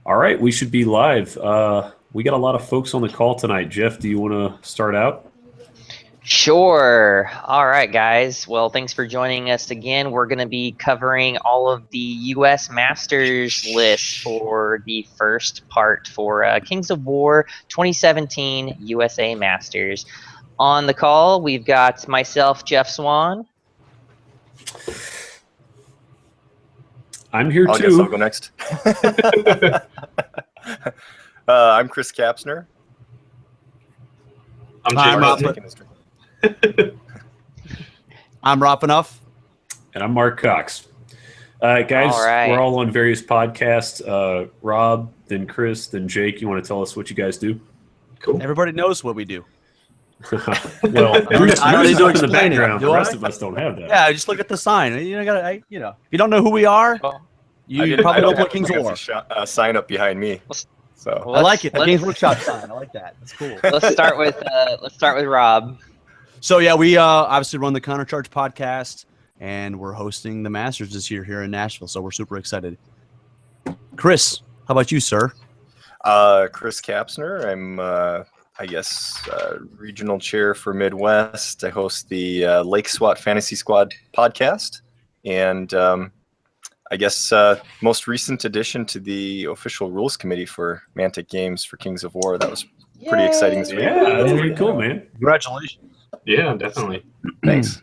All right, we should be live. We got a lot of folks on the call tonight. Jeff, do you want to start out? Sure. All right, guys. Well, thanks for joining us again. We're going to be covering all of the U.S. Masters lists for the first part for Kings of War 2017 USA Masters. On the call, we've got myself, Jeff Swan. I'm here I too. guess I'll go next. I'm Chris Kapsner. I'm Rob Enough. And I'm Mark Cox. Guys, we're all on various podcasts. Rob, then Chris, then Jake. You want to tell us what you guys do? Cool. Everybody knows what we do. Well, Drew's in the background. The rest of us don't have that. Yeah, just look at the sign. If you don't know who we are, you probably don't play Kings of War. Sign up behind me. So I like it. The Games Workshop sign. I like that. That's cool. Let's start with Rob. So yeah, we obviously run the Countercharge podcast, and we're hosting the Masters this year here in Nashville. So we're super excited. Chris, how about you, sir? Chris Kapsner. I'm regional chair for Midwest. I host the Lake SWAT Fantasy Squad podcast, and most recent addition to the official rules committee for Mantic Games for Kings of War. That was pretty exciting this week. Yeah, that's pretty cool, man. Congratulations. Yeah, definitely. Thanks.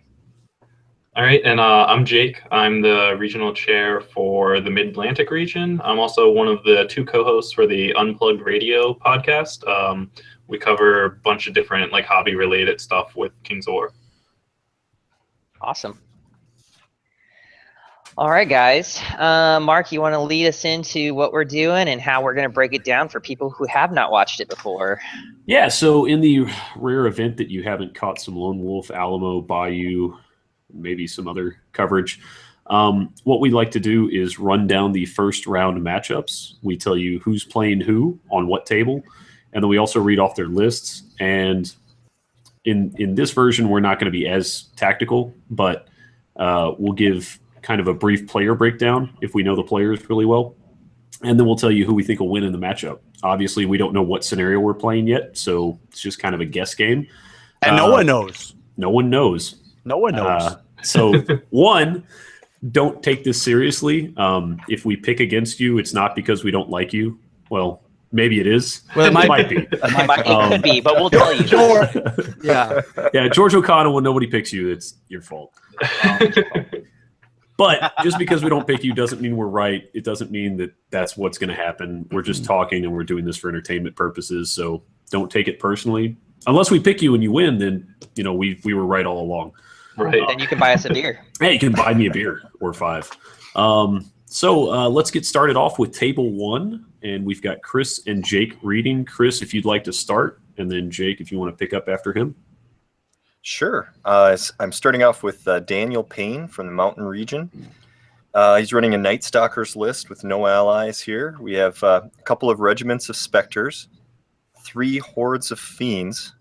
All right, and I'm Jake. I'm the regional chair for the Mid-Atlantic region. I'm also one of the two co-hosts for the Unplugged Radio podcast. We cover a bunch of different hobby-related stuff with Kings of War. Awesome. All right, guys. Mark, you want to lead us into what we're doing and how we're going to break it down for people who have not watched it before? Yeah, so in the rare event that you haven't caught some Lone Wolf, Alamo, Bayou, maybe some other coverage, what we like to do is run down the first round matchups. We tell you who's playing who on what table, and then we also read off their lists. And in this version, we're not going to be as tactical, but we'll give kind of a brief player breakdown if we know the players really well. And then we'll tell you who we think will win in the matchup. Obviously, we don't know what scenario we're playing yet, so it's just kind of a guess game. And no one knows. No one knows. No one knows. So, one, don't take this seriously. If we pick against you, it's not because we don't like you. Well, maybe it is. Well, it might be. It could be, but we'll tell you. Yeah, George O'Connell, when nobody picks you, it's your fault. But just because we don't pick you doesn't mean we're right. It doesn't mean that that's what's going to happen. We're just talking, and we're doing this for entertainment purposes. So don't take it personally. Unless we pick you and you win, then we were right all along. Right. Then you can buy us a beer. Hey, you can buy me a beer or 5. So let's get started off with table 1, and we've got Chris and Jake reading. Chris, if you'd like to start, and then Jake, if you want to pick up after him. Sure. I'm starting off with Daniel Payne from the Mountain region. He's running a Night Stalkers list with no allies here. We have a couple of regiments of Spectres, 3 hordes of Fiends,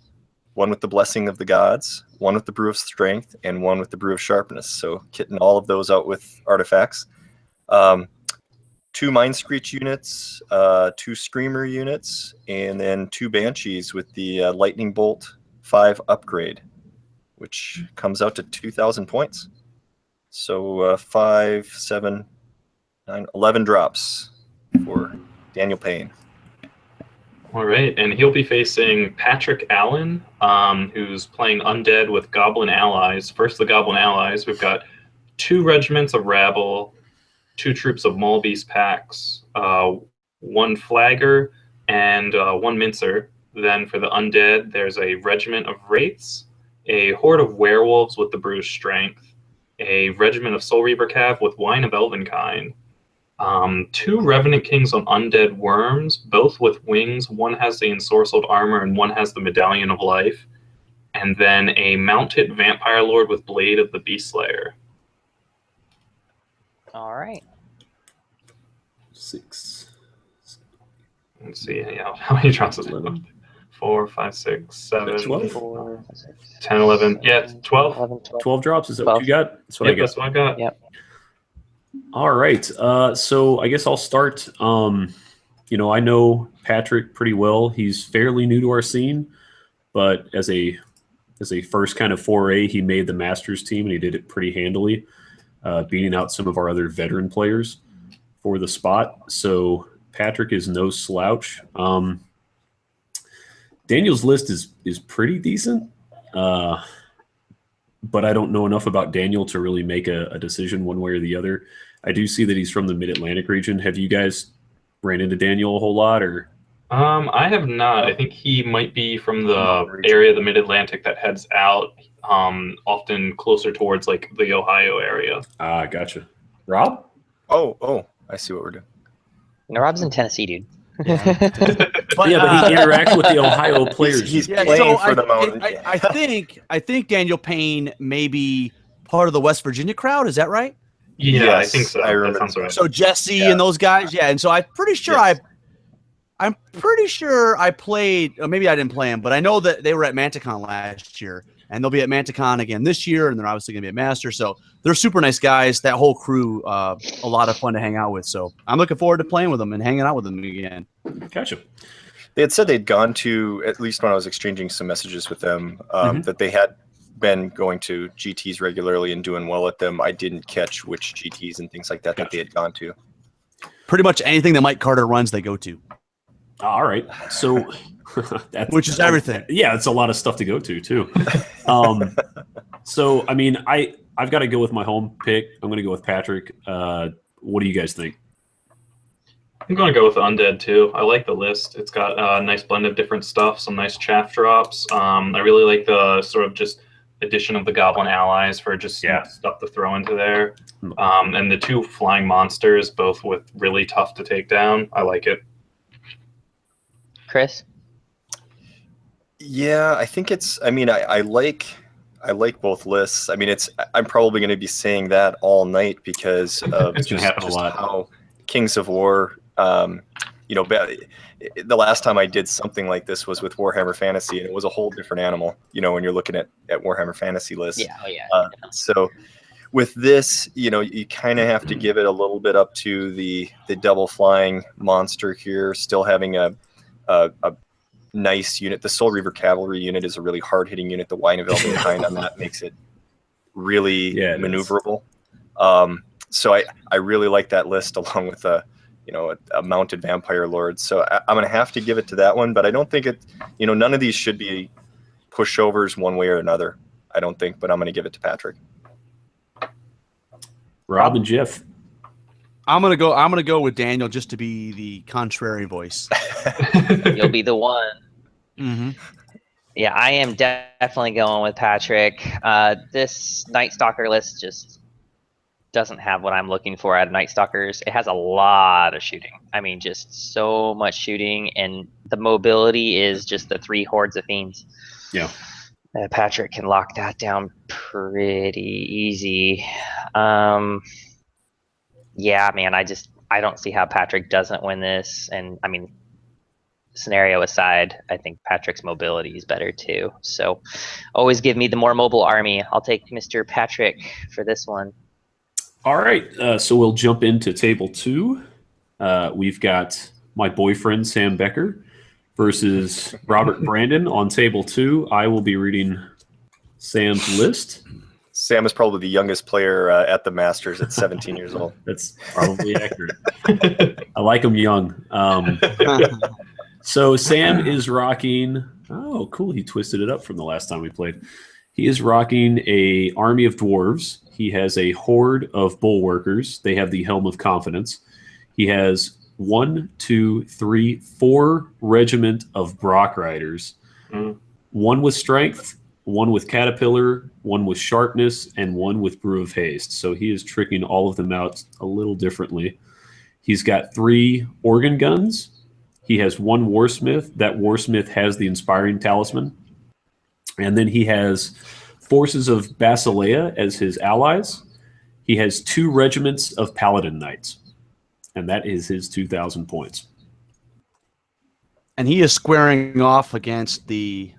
1 with the Blessing of the Gods, 1 with the Brew of Strength, and 1 with the Brew of Sharpness. So kitting all of those out with artifacts. 2 Mind Screech units, 2 Screamer units, and then 2 Banshees with the Lightning Bolt 5 upgrade, which comes out to 2,000 points. So 5, 7, 9, 11 drops for Daniel Payne. All right, and he'll be facing Patrick Allen, who's playing Undead with Goblin Allies. First, the Goblin Allies. We've got 2 regiments of Rabble, 2 troops of Maulbeast packs, 1 Flagger, and 1 Mincer. Then for the Undead, there's a regiment of Wraiths, a horde of werewolves with the Brew of Strength, a regiment of Soul Reaver Cav with Wine of Elvenkind, 2 Revenant Kings on Undead Worms, both with wings. 1 has the Ensorcelled Armor and 1 has the Medallion of Life, and then a mounted Vampire Lord with Blade of the Beast Slayer. All right. 6. Let's see how many drops is it? 4, 5, 6, 7, 12? 10, 11. Yeah, 12. 12 drops. Is that what you got? That's what I got. That's what I got. Yep. All right. So I guess I'll start. I know Patrick pretty well. He's fairly new to our scene, but as a first kind of foray, he made the Masters team, and he did it pretty handily, beating out some of our other veteran players for the spot. So Patrick is no slouch. Daniel's list is pretty decent, but I don't know enough about Daniel to really make a decision one way or the other. I do see that he's from the Mid-Atlantic region. Have you guys ran into Daniel a whole lot, or? I have not. I think he might be from the area of the Mid-Atlantic that heads out, often closer towards like the Ohio area. Ah, gotcha. Rob? Oh, I see what we're doing. No, Rob's in Tennessee, dude. But he interacts with the Ohio players. He's playing for the Mountain. I think Daniel Payne may be part of the West Virginia crowd. Is that right? Yeah, Yes, I think so. I remember. That sounds right. So Jesse and those guys, yeah. And so I'm pretty sure I'm pretty sure I played. Or maybe I didn't play them, but I know that they were at Manticon last year, and they'll be at Manticon again this year, and they're obviously going to be at Masters. So they're super nice guys. That whole crew, a lot of fun to hang out with. So I'm looking forward to playing with them and hanging out with them again. Gotcha. They had said they'd gone to, at least when I was exchanging some messages with them, that they had been going to GTs regularly and doing well at them. I didn't catch which GTs and things like that that they had gone to. Pretty much anything that Mike Carter runs, they go to. All right. So which is everything. Yeah, it's a lot of stuff to go to too. So I mean, I've got to go with my home pick. I'm going to go with Patrick. What do you guys think? I'm going to go with Undead too. I like the list. It's got a nice blend of different stuff, some nice chaff drops. I really like the sort of just addition of the Goblin allies for just stuff to throw into there. And the two flying monsters, both with really tough to take down. I like it. Chris? Yeah, I think it's. I mean, I like both lists. I mean, I'm probably going to be saying that all night because of it's going to happen a lot. How Kings of War. The last time I did something like this was with Warhammer Fantasy, and it was a whole different animal. When you're looking at Warhammer Fantasy lists. So with this, you kind of have to give it a little bit up to the double flying monster here, still having a nice unit. The Soul Reaver Cavalry unit is a really hard-hitting unit. The Unveil behind on that makes it really maneuverable. So I really like that list, along with a mounted Vampire Lord. So I'm going to have to give it to that one, but I don't think none of these should be pushovers one way or another, I don't think, but I'm going to give it to Patrick. Rob and Jeff. I'm gonna go with Daniel just to be the contrary voice. You'll be the one. Mm-hmm. Yeah, I am definitely going with Patrick. This Night Stalker list just doesn't have what I'm looking for out of Night Stalkers. It has a lot of shooting. I mean, just so much shooting, and the mobility is just the 3 hordes of fiends. Yeah. Patrick can lock that down pretty easy. Yeah, man, I don't see how Patrick doesn't win this. And I mean, scenario aside, I think Patrick's mobility is better too. So always give me the more mobile army. I'll take Mr. Patrick for this one. All right. So we'll jump into table 2. We've got my boyfriend, Sam Becker, versus Robert Brandon on table 2. I will be reading Sam's list. Sam is probably the youngest player at the Masters at 17 years old. That's probably accurate. I like him young. So Sam is rocking. Oh, cool. He twisted it up from the last time we played. He is rocking a army of dwarves. He has a horde of bulwarkers. They have the Helm of Confidence. He has 1, 2, 3, 4 regiment of Brock Riders. 1 with strength, 1 with Caterpillar, 1 with Sharpness, and 1 with Brew of Haste. So he is tricking all of them out a little differently. He's got 3 organ guns. He has 1 Warsmith. That Warsmith has the Inspiring Talisman. And then he has forces of Basileia as his allies. He has 2 regiments of Paladin Knights. And that is his 2,000 points. And he is squaring off against the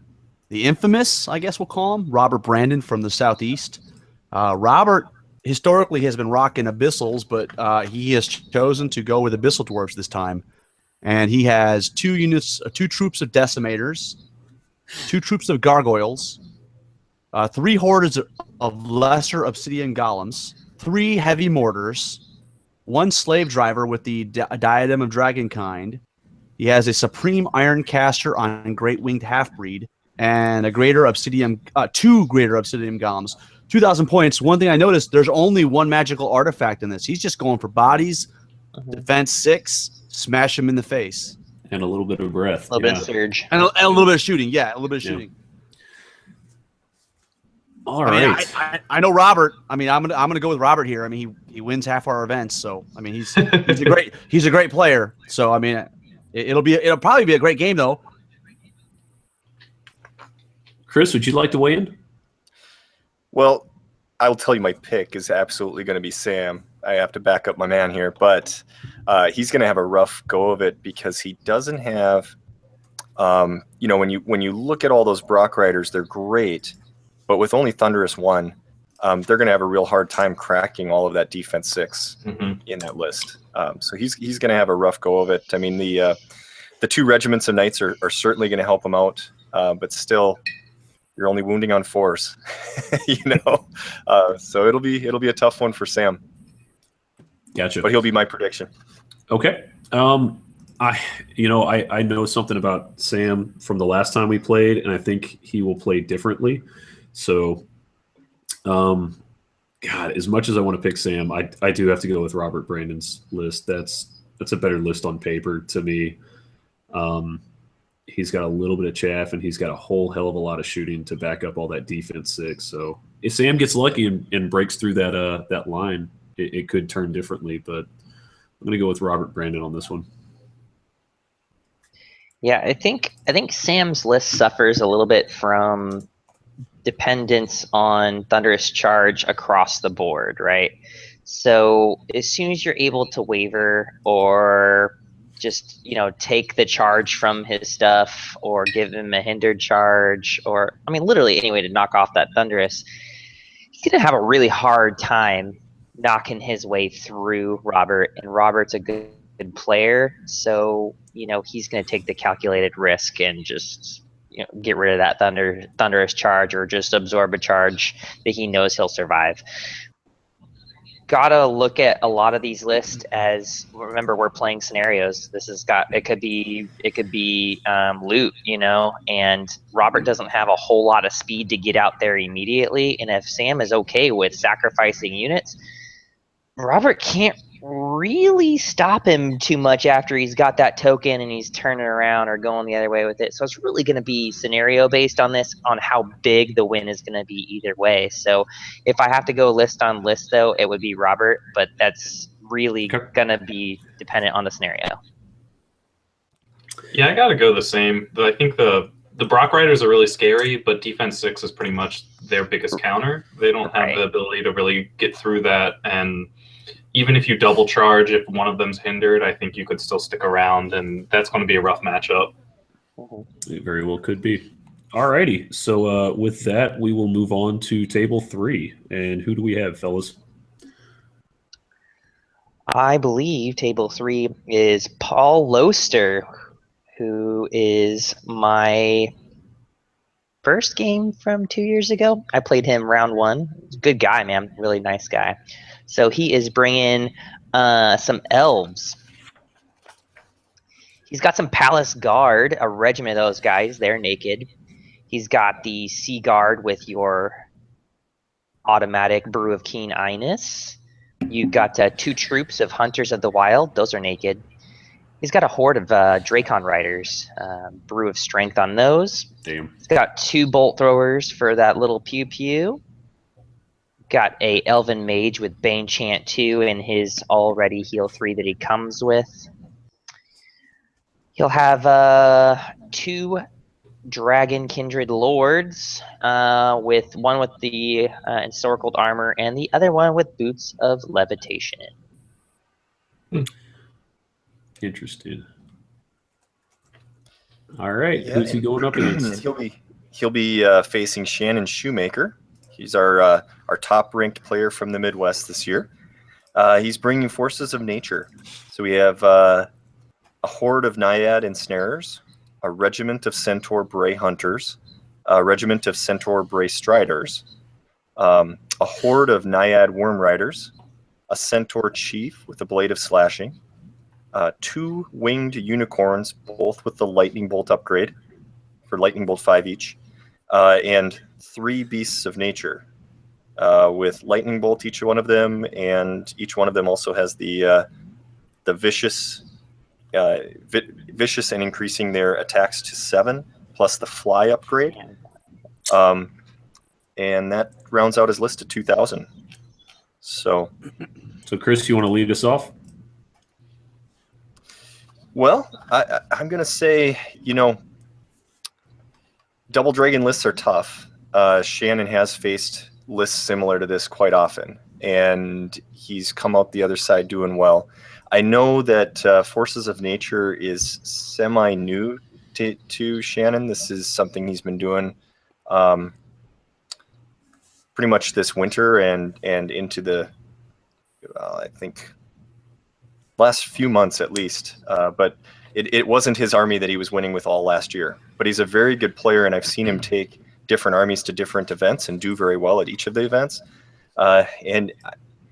infamous, I guess we'll call him, Robert Brandon from the Southeast. Robert historically has been rocking Abyssals, but he has chosen to go with Abyssal Dwarves this time. And he has 2 troops of decimators, 2 troops of gargoyles, 3 hordes of lesser obsidian golems, 3 heavy mortars, 1 slave driver with the diadem of dragonkind. He has a supreme iron caster on great winged half-breed, and a greater obsidian, 2 greater obsidian golems. 2,000 points. One thing I noticed, there's only 1 magical artifact in this. He's just going for bodies, defense 6, smash him in the face. And a little bit of breath. A little bit of surge. And a little bit of shooting. Yeah, a little bit of shooting. All right. I know Robert. I mean, I'm gonna go with Robert here. I mean, he wins half our events, so I mean, he's a great player. So I mean, it'll probably be a great game though. Chris, would you like to weigh in? Well, I'll tell you my pick is absolutely going to be Sam. I have to back up my man here, but he's going to have a rough go of it because he doesn't have, when you look at all those Brock Riders, they're great, but with only Thunderous 1, they're going to have a real hard time cracking all of that defense 6 in that list. So he's going to have a rough go of it. I mean, the 2 regiments of knights are certainly going to help him out, but still, you're only wounding on 4s, so it'll be a tough one for Sam. Gotcha. But he'll be my prediction. Okay. I know something about Sam from the last time we played, and I think he will play differently. So, God, as much as I want to pick Sam, I do have to go with Robert Brandon's list. That's a better list on paper to me. He's got a little bit of chaff, and he's got a whole hell of a lot of shooting to back up all that defense 6. So if Sam gets lucky and breaks through that line, it could turn differently. But I'm going to go with Robert Brandon on this one. Yeah, I think Sam's list suffers a little bit from dependence on Thunderous Charge across the board, right? So as soon as you're able to waver or just take the charge from his stuff or give him a hindered charge, or I mean literally any way to knock off that Thunderous, he's gonna have a really hard time knocking his way through Robert, and Robert's a good player, so he's gonna take the calculated risk and just get rid of that Thunderous charge or just absorb a charge that he knows he'll survive. Gotta look at a lot of these lists as, remember, we're playing scenarios. It could be loot, and Robert doesn't have a whole lot of speed to get out there immediately. And if Sam is okay with sacrificing units, Robert can't really stop him too much after he's got that token and he's turning around or going the other way with it. So it's really going to be scenario based on this, on how big the win is going to be either way. So if I have to go list on list, though, it would be Robert, but that's really going to be dependent on the scenario. Yeah, I got to go the same. I think the Brock Riders are really scary, but defense 6 is pretty much their biggest counter. They don't have the ability to really get through that, and even if you double charge, if one of them's hindered, I think you could still stick around, and that's going to be a rough matchup. It very well could be. Alrighty, so with that, we will move on to table 3. And who do we have, fellas? I believe table 3 is Paul Loester, who is my first game from 2 years ago. I played him round 1. Good guy, man. Really nice guy. So he is bringing some elves. He's got some Palace Guard, a regiment of those guys. They're naked. He's got the Sea Guard with your automatic Brew of Keen Eyeness. You've got 2 troops of Hunters of the Wild. Those are naked. He's got a horde of Dracon Riders. Brew of Strength on those. Damn. He's got 2 Bolt Throwers for that little pew-pew. Got a Elven Mage with Bane Chant 2 and his already heal 3 that he comes with. He'll have 2 Dragon Kindred Lords, with one with the encircled armor and the other one with Boots of Levitation. Interesting. All right, who's he going up against? He'll be facing Shannon Shoemaker. He's our top-ranked player from the Midwest this year. He's bringing Forces of Nature. So we have a horde of Naiad Ensnarers, a regiment of Centaur Bray Hunters, a regiment of Centaur Bray Striders, a horde of Naiad Worm Riders, a Centaur Chief with a Blade of Slashing, 2 winged unicorns, both with the Lightning Bolt upgrade for Lightning Bolt 5 each, and 3 Beasts of Nature with Lightning Bolt each one of them, and each one of them also has the vicious and increasing their attacks to 7, plus the Fly upgrade. And that rounds out his list at 2,000. So Chris, you want to lead us off? Well, I'm going to say, Double Dragon lists are tough. Shannon has faced lists similar to this quite often, and he's come out the other side doing well. I know that Forces of Nature is semi-new to Shannon. This is something he's been doing pretty much this winter and into the, I think, last few months at least. But it wasn't his army that he was winning with all last year. But he's a very good player, and I've seen him take different armies to different events and do very well at each of the events. And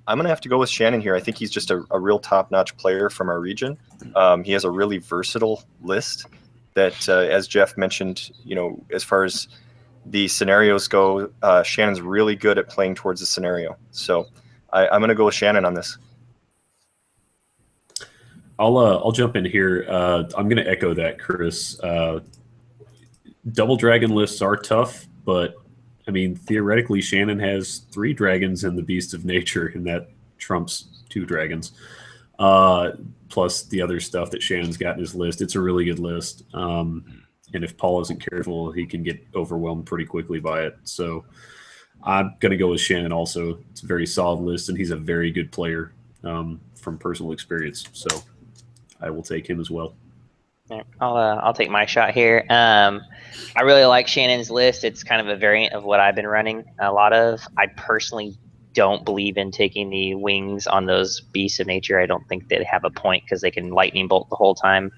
I'm going to have to go with Shannon here. I think he's just a real top-notch player from our region. He has a really versatile list that, as Jeff mentioned, as far as the scenarios go, Shannon's really good at playing towards the scenario. So I'm going to go with Shannon on this. I'll jump in here. I'm going to echo that, Chris. Double dragon lists are tough, but I mean, theoretically, Shannon has 3 dragons in the Beast of Nature, and that trumps 2 dragons. Plus the other stuff that Shannon's got in his list. It's a really good list. And if Paul isn't careful, he can get overwhelmed pretty quickly by it. So I'm going to go with Shannon also. It's a very solid list, and he's a very good player from personal experience. So I will take him as well. I'll take my shot here. I really like Shannon's list. It's kind of a variant of what I've been running a lot of. I personally don't believe in taking the wings on those Beasts of Nature. I don't think they have a point because they can lightning bolt the whole time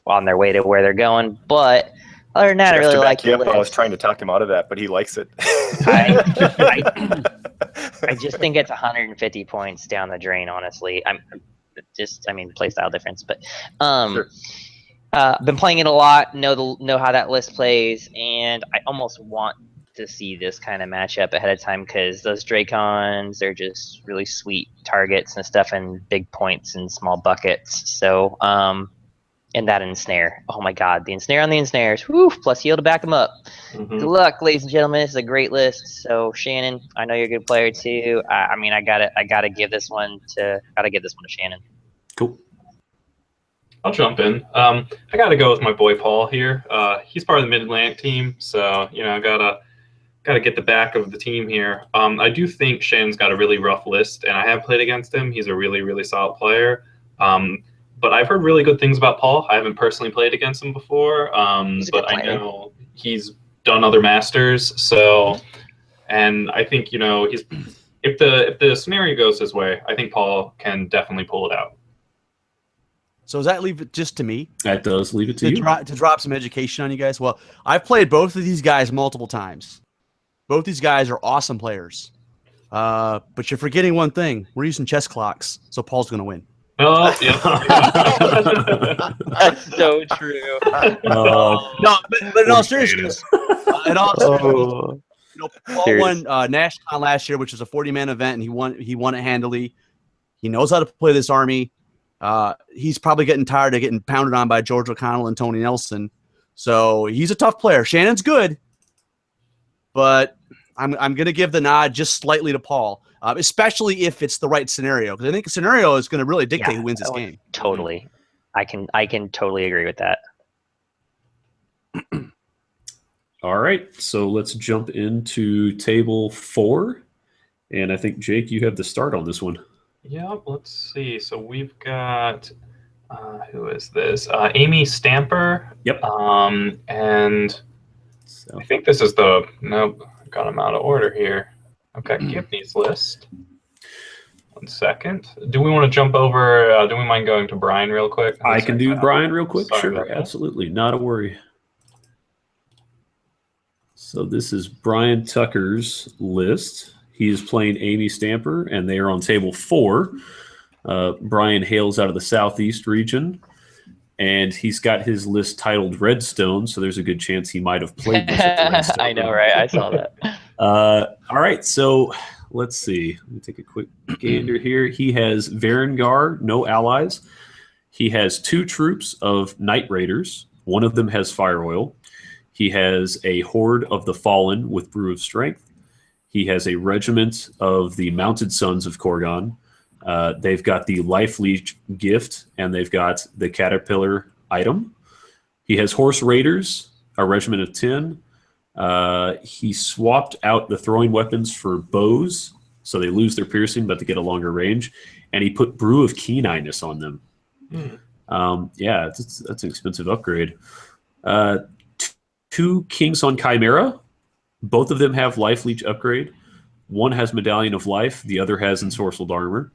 on their way to where they're going. But other than that, I really like the list. I was trying to talk him out of that, but he likes it. I just think it's 150 points down the drain, honestly. Play style difference, but Sure. Been playing it a lot, know how that list plays, and I almost want to see this kind of matchup ahead of time because those Dracons, they're just really sweet targets and stuff, and big points and small buckets. So, and that ensnare. Oh my God, the ensnare on the ensnares. Woo! Plus heal to back them up. Mm-hmm. Good luck, ladies and gentlemen. This is a great list. So Shannon, I know you're a good player too. I gotta give this one to Shannon. Cool. I'll jump in. I got to go with my boy Paul here. He's part of the Mid-Atlantic team, so gotta get the back of the team here. I do think Shannon's got a really rough list, and I have played against him. He's a really, really solid player. But I've heard really good things about Paul. I haven't personally played against him before, but I know he's done other Masters. So, and I think if the scenario goes his way, I think Paul can definitely pull it out. So does that leave it just to me? That does leave it to you. To drop some education on you guys. Well, I've played both of these guys multiple times. Both these guys are awesome players. But you're forgetting one thing. We're using chess clocks, so Paul's going to win. Oh, yeah. That's so true. No, but in all seriousness, Paul won NashCon last year, which was a 40-man event, and he won it handily. He knows how to play this army. He's probably getting tired of getting pounded on by George O'Connell and Tony Nelson. So he's a tough player. Shannon's good, but I'm going to give the nod just slightly to Paul, especially if it's the right scenario, because I think the scenario is going to really dictate who wins this game. Totally. I can totally agree with that. All right, so let's jump into table 4. And I think, Jake, you have the start on this one. Yep, let's see. So we've got, who is this? Amy Stamper. Yep. And so I think this is nope, got them out of order here. I've got Gibney's list. 1 second. Do we want to jump over? Do we mind going to Brian real quick? I can do Brian real quick. Sorry Sure, about that. absolutely. Not a worry. So this is Brian Tucker's list. He is playing Amy Stamper, and they are on table 4. Brian hails out of the Southeast region, and he's got his list titled Redstone, so there's a good chance he might have played this at the Redstone. I know, right? I saw that. All right, so let's see. Let me take a quick gander here. He has Varangar, no allies. He has 2 troops of Night Raiders. One of them has Fire Oil. He has a Horde of the Fallen with Brew of Strength. He has a regiment of the Mounted Sons of Korgon. They've got the Life Leech gift, and they've got the Caterpillar item. He has Horse Raiders, a regiment of 10. He swapped out the throwing weapons for bows, so they lose their piercing, but they get a longer range. And he put Brew of Keeniness on them. Yeah, that's an expensive upgrade. 2 Kings on Chimera. Both of them have Life Leech upgrade. One has Medallion of Life. The other has Ensorcelled Armor.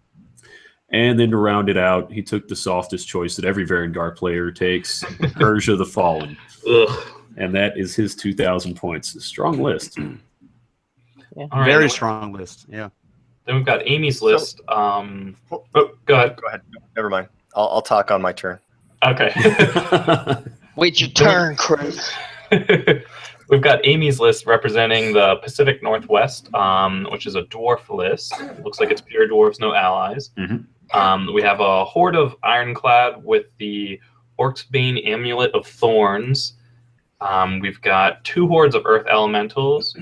And then to round it out, he took the softest choice that every Varangar player takes, Persia the Fallen. Ugh. And that is his 2,000 points. A strong list. Yeah. All right, Very strong list. Yeah. Then we've got Amy's list. Go ahead. Go ahead. Never mind. I'll talk on my turn. Okay. Wait your turn, Chris. We've got Amy's list representing the Pacific Northwest, which is a dwarf list. It looks like it's pure dwarves, no allies. We have a Horde of Ironclad with the Orc's Bane Amulet of Thorns. We've got 2 hordes of Earth Elementals,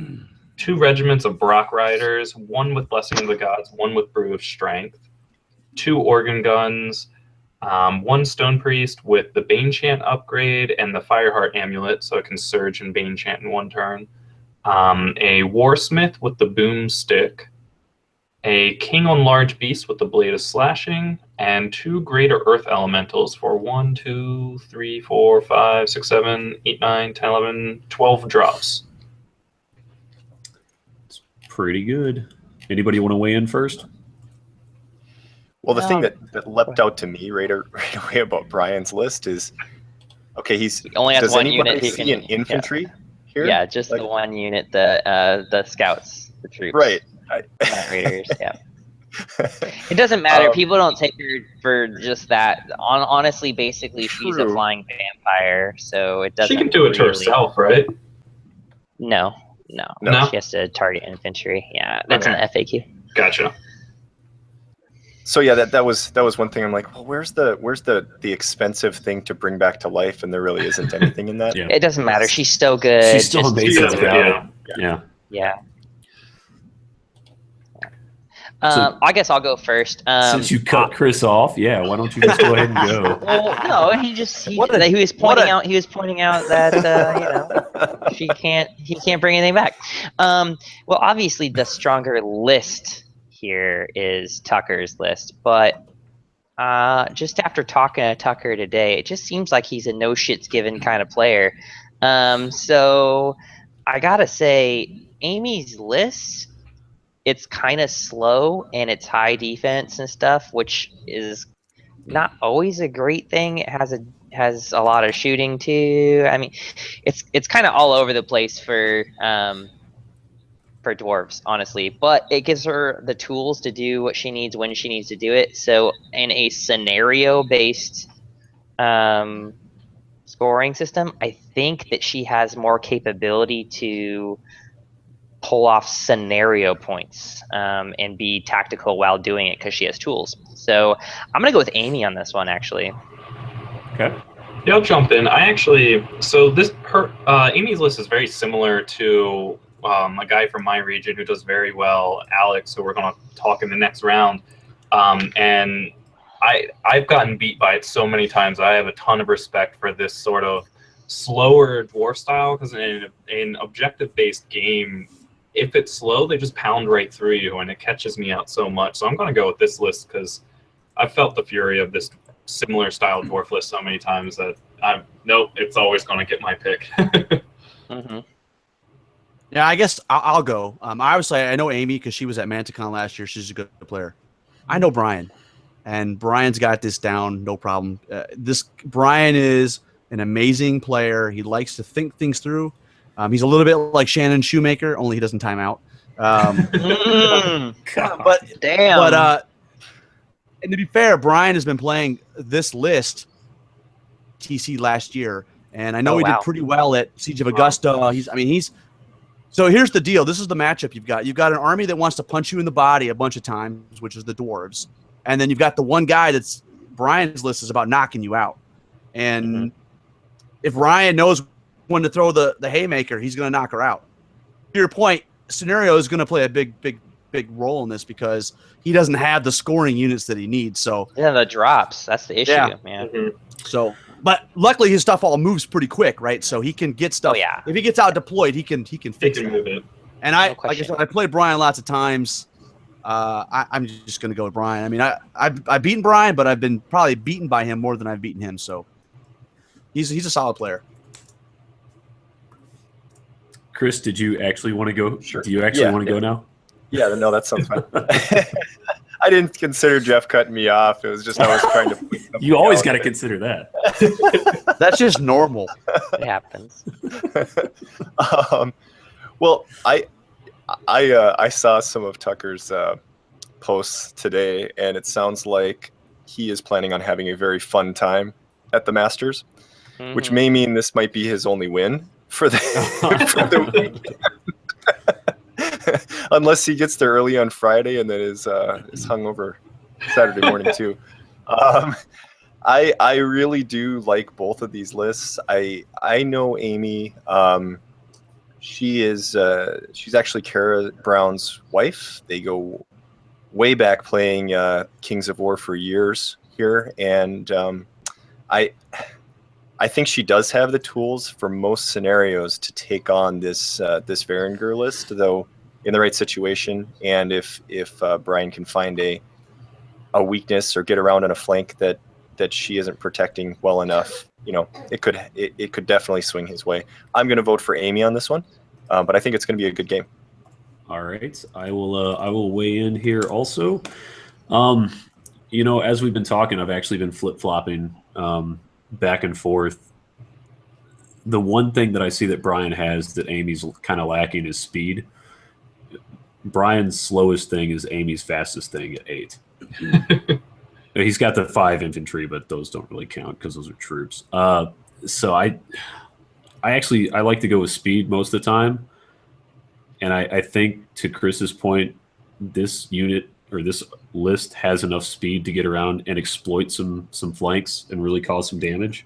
2 regiments of Brock Riders, 1 with Blessing of the Gods, 1 with Brew of Strength, 2 Organ Guns, 1 Stone Priest with the Bane Chant upgrade and the Fireheart Amulet, so it can surge and Bane Chant in 1 turn. A Warsmith with the Boomstick, a King on Large Beast with the Blade of Slashing, and 2 Greater Earth Elementals for 1, 2, 3, 4, 5, 6, 7, 8, 9, 10, 11, 12 drops. It's pretty good. Anybody want to weigh in first? Well, the thing that leapt out to me right away about Brian's list is, okay, he only has does 1 anybody unit. see an infantry here? Yeah, just Like, the 1 unit, the scouts, the troops. right. Night Raiders, yeah. It doesn't matter. People don't take her for just that. Honestly, basically, she's a True. flying vampire, so it doesn't. She can do it to really... herself, right? No. No? She has to target infantry. Yeah, that's Okay. an FAQ. Gotcha. So yeah, that was one thing. I'm like, well, where's the expensive thing to bring back to life? And there really isn't anything in that. Yeah. It doesn't matter. She's still good. She's still amazing. Yeah. Yeah. Yeah. So- I guess I'll go first. Since you cut Chris off, yeah, why don't you just go ahead and go? Well, no, he was pointing out that he can't bring anything back. Well, obviously the stronger list here is Tucker's list, but just after talking to Tucker today, it just seems like he's a no shits given kind of player. So I gotta say, Amy's list, it's kind of slow and it's high defense and stuff, which is not always a great thing. It has a lot of shooting too. I mean, it's kind of all over the place for dwarves, honestly, but it gives her the tools to do what she needs when she needs to do it. So in a scenario based scoring system, I think that she has more capability to pull off scenario points and be tactical while doing it because she has tools. So I'm gonna go with Amy on this one, actually. Okay. Yeah, I'll jump in. Amy's list is very similar to a guy from my region who does very well, Alex, who we're going to talk in the next round. And I've gotten beat by it so many times. I have a ton of respect for this sort of slower dwarf style, because in an objective-based game, if it's slow, they just pound right through you, and it catches me out so much. So I'm going to go with this list because I've felt the fury of this similar style dwarf list so many times that it's always going to get my pick. Mm-hmm. Yeah, I guess I'll go. Obviously, I know Amy because she was at Manticon last year. She's a good player. I know Brian, and Brian's got this down, no problem. Brian is an amazing player. He likes to think things through. He's a little bit like Shannon Shoemaker, only he doesn't time out. But damn. But and to be fair, Brian has been playing this list TC last year, and I know he did pretty well at Siege of Augusta. So here's the deal. This is the matchup you've got. You've got an army that wants to punch you in the body a bunch of times, which is the dwarves. And then you've got the one guy that's Brian's list is about knocking you out. And if Ryan knows when to throw the haymaker, he's going to knock her out. To your point, Scenario is going to play a big role in this because he doesn't have the scoring units that he needs. So yeah, the drops. That's the issue, man. Mm-hmm. So, but luckily his stuff all moves pretty quick, right? So he can get stuff. Oh, yeah. If he gets out deployed, he can fix it. Move it. And like I said, I played Brian lots of times. I'm just going to go with Brian. I mean, I've beaten Brian, but I've been probably beaten by him more than I've beaten him. So he's a solid player. Chris, did you actually want to go? Sure. Do you actually want to go now? Yeah, no, that sounds fine. I didn't consider Jeff cutting me off. It was just I was trying to. You always got to consider that. That's just normal. It happens. Well, I saw some of Tucker's posts today, and it sounds like he is planning on having a very fun time at the Masters, which may mean this might be his only win for the weekend. Unless he gets there early on Friday and then is hungover Saturday morning too. I really do like both of these lists. I know Amy. She's actually Kara Brown's wife. They go way back playing Kings of War for years here, and I think she does have the tools for most scenarios to take on this Varangur list, though in the right situation. And if Brian can find a weakness or get around on a flank that she isn't protecting well enough, it could definitely swing his way. I'm going to vote for Amy on this one, but I think it's going to be a good game. All right, I will weigh in here also. As we've been talking, I've actually been flip-flopping back and forth. The one thing that I see that Brian has that Amy's kind of lacking is speed. Brian's slowest thing is Amy's fastest thing at 8. He's got the 5 infantry, but those don't really count because those are troops. So I like to go with speed most of the time. And I think, to Chris's point, this unit or this list has enough speed to get around and exploit some flanks and really cause some damage.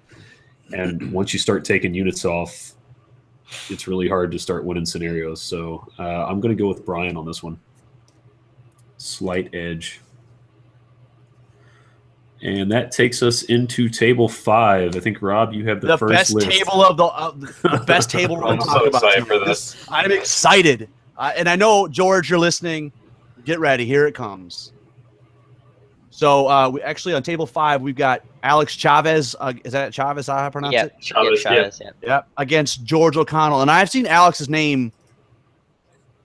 And once you start taking units off, it's really hard to start winning scenarios. So I'm going to go with Brian on this one. Slight edge. And that takes us into table 5. I think, Rob, you have the first best list. table of the best table we're I'm so excited for this. I'm excited, and I know, George, you're listening. Get ready, here it comes. So we actually on table 5 we've got Alex Chavez. Is that Chavez? How I pronounce it? Chavez. Yep. Against George O'Connell, and I've seen Alex's name.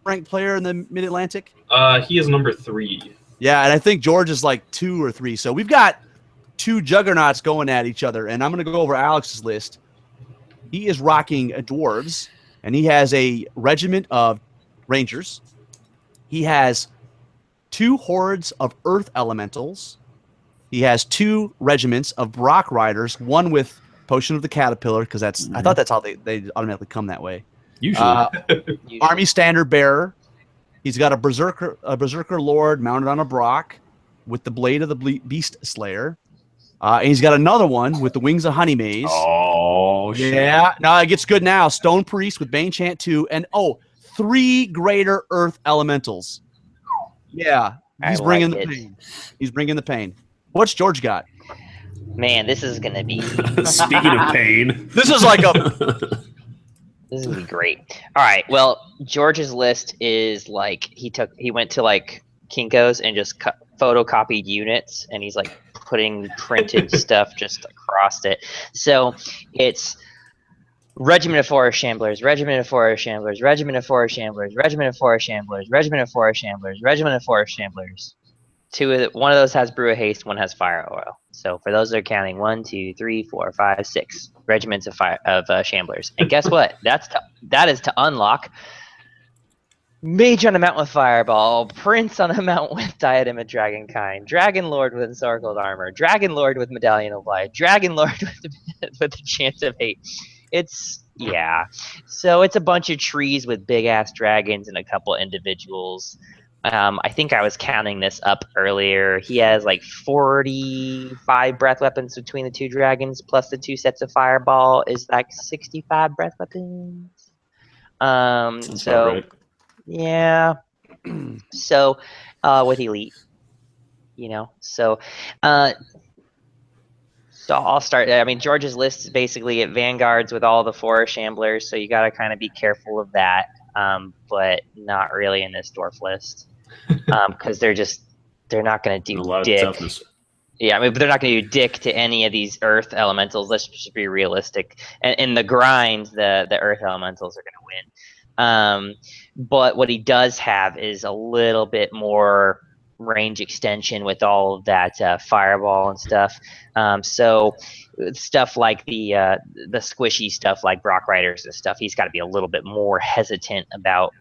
Ranked player in the Mid-Atlantic. He is number 3. Yeah, and I think George is like 2 or 3. So we've got 2 juggernauts going at each other, and I'm going to go over Alex's list. He is rocking dwarves, and he has a regiment of rangers. He has 2 hordes of earth elementals. He has 2 regiments of Brock riders, one with Potion of the Caterpillar, because that's I thought that's how they automatically come that way. Usually. Army Standard Bearer. He's got a berserker lord mounted on a Brock with the blade of the Beast Slayer. And he's got another one with the wings of Honey Maze. Oh, shit. Yeah. Now it gets good now. Stone Priest with Bane Chant 2. And, 3 greater earth elementals. Yeah. He's bringing the pain. He's bringing the pain. What's George got? Man, this is going to be... Speaking of pain. This is like a... This is going to be great. All right. Well, George's list is like he went to like Kinko's and just photocopied units, and he's like putting printed stuff just across it. So it's Regiment of Forest Shamblers, Regiment of Forest Shamblers, Regiment of Forest Shamblers, Regiment of Forest Shamblers, Regiment of Forest Shamblers, Regiment of Forest Shamblers. One of those has Brew of Haste, one has Fire Oil. So for those that are counting, 1, 2, 3, 4, 5, 6 regiments of Shamblers. And guess what? That is to unlock Mage on a Mount with Fireball, Prince on a Mount with Diadem of Dragonkind, Dragon Lord with Encircled Armor, Dragon Lord with Medallion of Light, Dragon Lord with the Chance of Hate. So it's a bunch of trees with big ass dragons and a couple individuals. I think I was counting this up earlier. He has like 45 breath weapons between the 2 dragons, plus the 2 sets of Fireball is like 65 breath weapons. That's about right. Yeah. So, with elite, so I'll start. I mean, George's list is basically at Vanguards with all the 4 Shamblers, so you got to kind of be careful of that. But not really in this dwarf list, because they're not going to do a lot dick. of toughness. Yeah, I mean, but they're not going to do dick to any of these Earth elementals. Let's just be realistic. And in the grind, the Earth elementals are going to win. But what he does have is a little bit more range extension with all of that fireball and stuff. So stuff like the squishy stuff like Brock Riders and stuff, he's got to be a little bit more hesitant about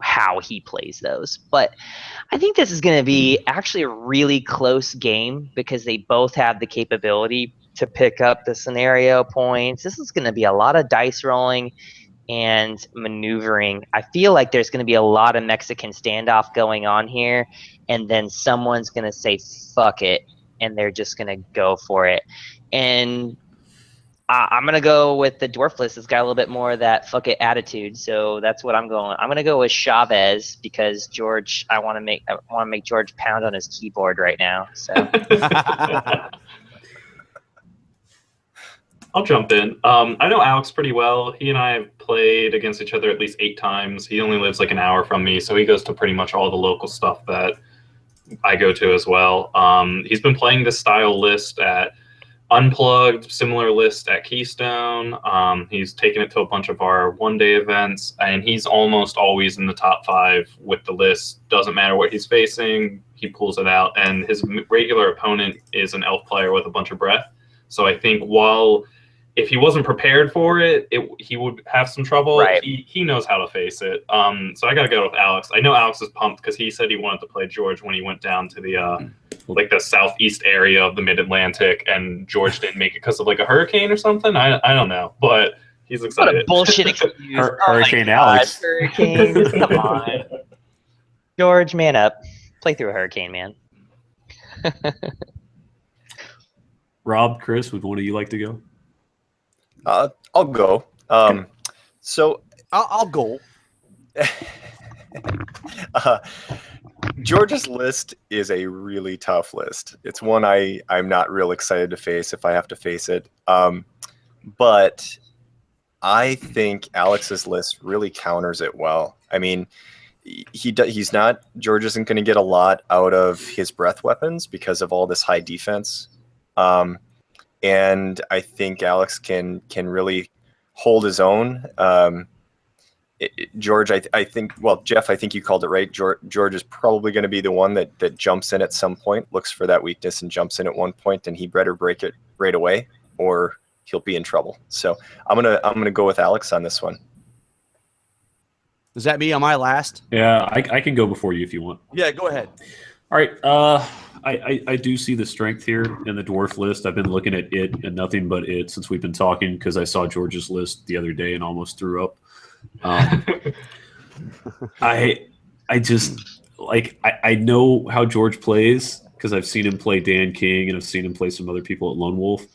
how he plays those. But I think this is going to be actually a really close game because they both have the capability to pick up the scenario points. This is going to be a lot of dice rolling and maneuvering. I feel like there's going to be a lot of Mexican standoff going on here, and then someone's going to say fuck it and they're just going to go for it. And I'm going to go with the dwarf list. It's got a little bit more of that fuck it attitude, so that's what I'm going. I'm going to go with Chavez because George, I want to make George pound on his keyboard right now. So I'll jump in. I know Alex pretty well. He and I have played against each other at least 8 times. He only lives like an hour from me, so he goes to pretty much all the local stuff that I go to as well. He's been playing this style list at Unplugged, similar list at Keystone. He's taken it to a bunch of our one-day events, and he's almost always in the top 5 with the list. Doesn't matter what he's facing, he pulls it out. And his regular opponent is an elf player with a bunch of breath. So I think if he wasn't prepared for it, he would have some trouble. Right. He knows how to face it. So I got to go with Alex. I know Alex is pumped because he said he wanted to play George when he went down to the the southeast area of the Mid-Atlantic, and George didn't make it because of like a hurricane or something. I don't know, but he's excited. What a bullshit excuse. Hurricane Alex. Hurricane, come on. George, man up. Play through a hurricane, man. Rob, Chris, would one of you like to go? I'll go. So I'll go. George's list is a really tough list. It's one I'm not real excited to face if I have to face it. But I think Alex's list really counters it well. I mean, George isn't going to get a lot out of his breath weapons because of all this high defense. And I think Alex can really hold his own. George, I think, well, Jeff, I think you called it right. George is probably going to be the one that jumps in at some point, looks for that weakness and jumps in at one point, and he better break it right away or he'll be in trouble. So I'm gonna go with Alex on this one. Does that mean am I last? Yeah, I can go before you if you want. Yeah, go ahead. All right. I do see the strength here in the dwarf list. I've been looking at it and nothing but it since we've been talking because I saw George's list the other day and almost threw up. I just I know how George plays because I've seen him play Dan King and I've seen him play some other people at Lone Wolf.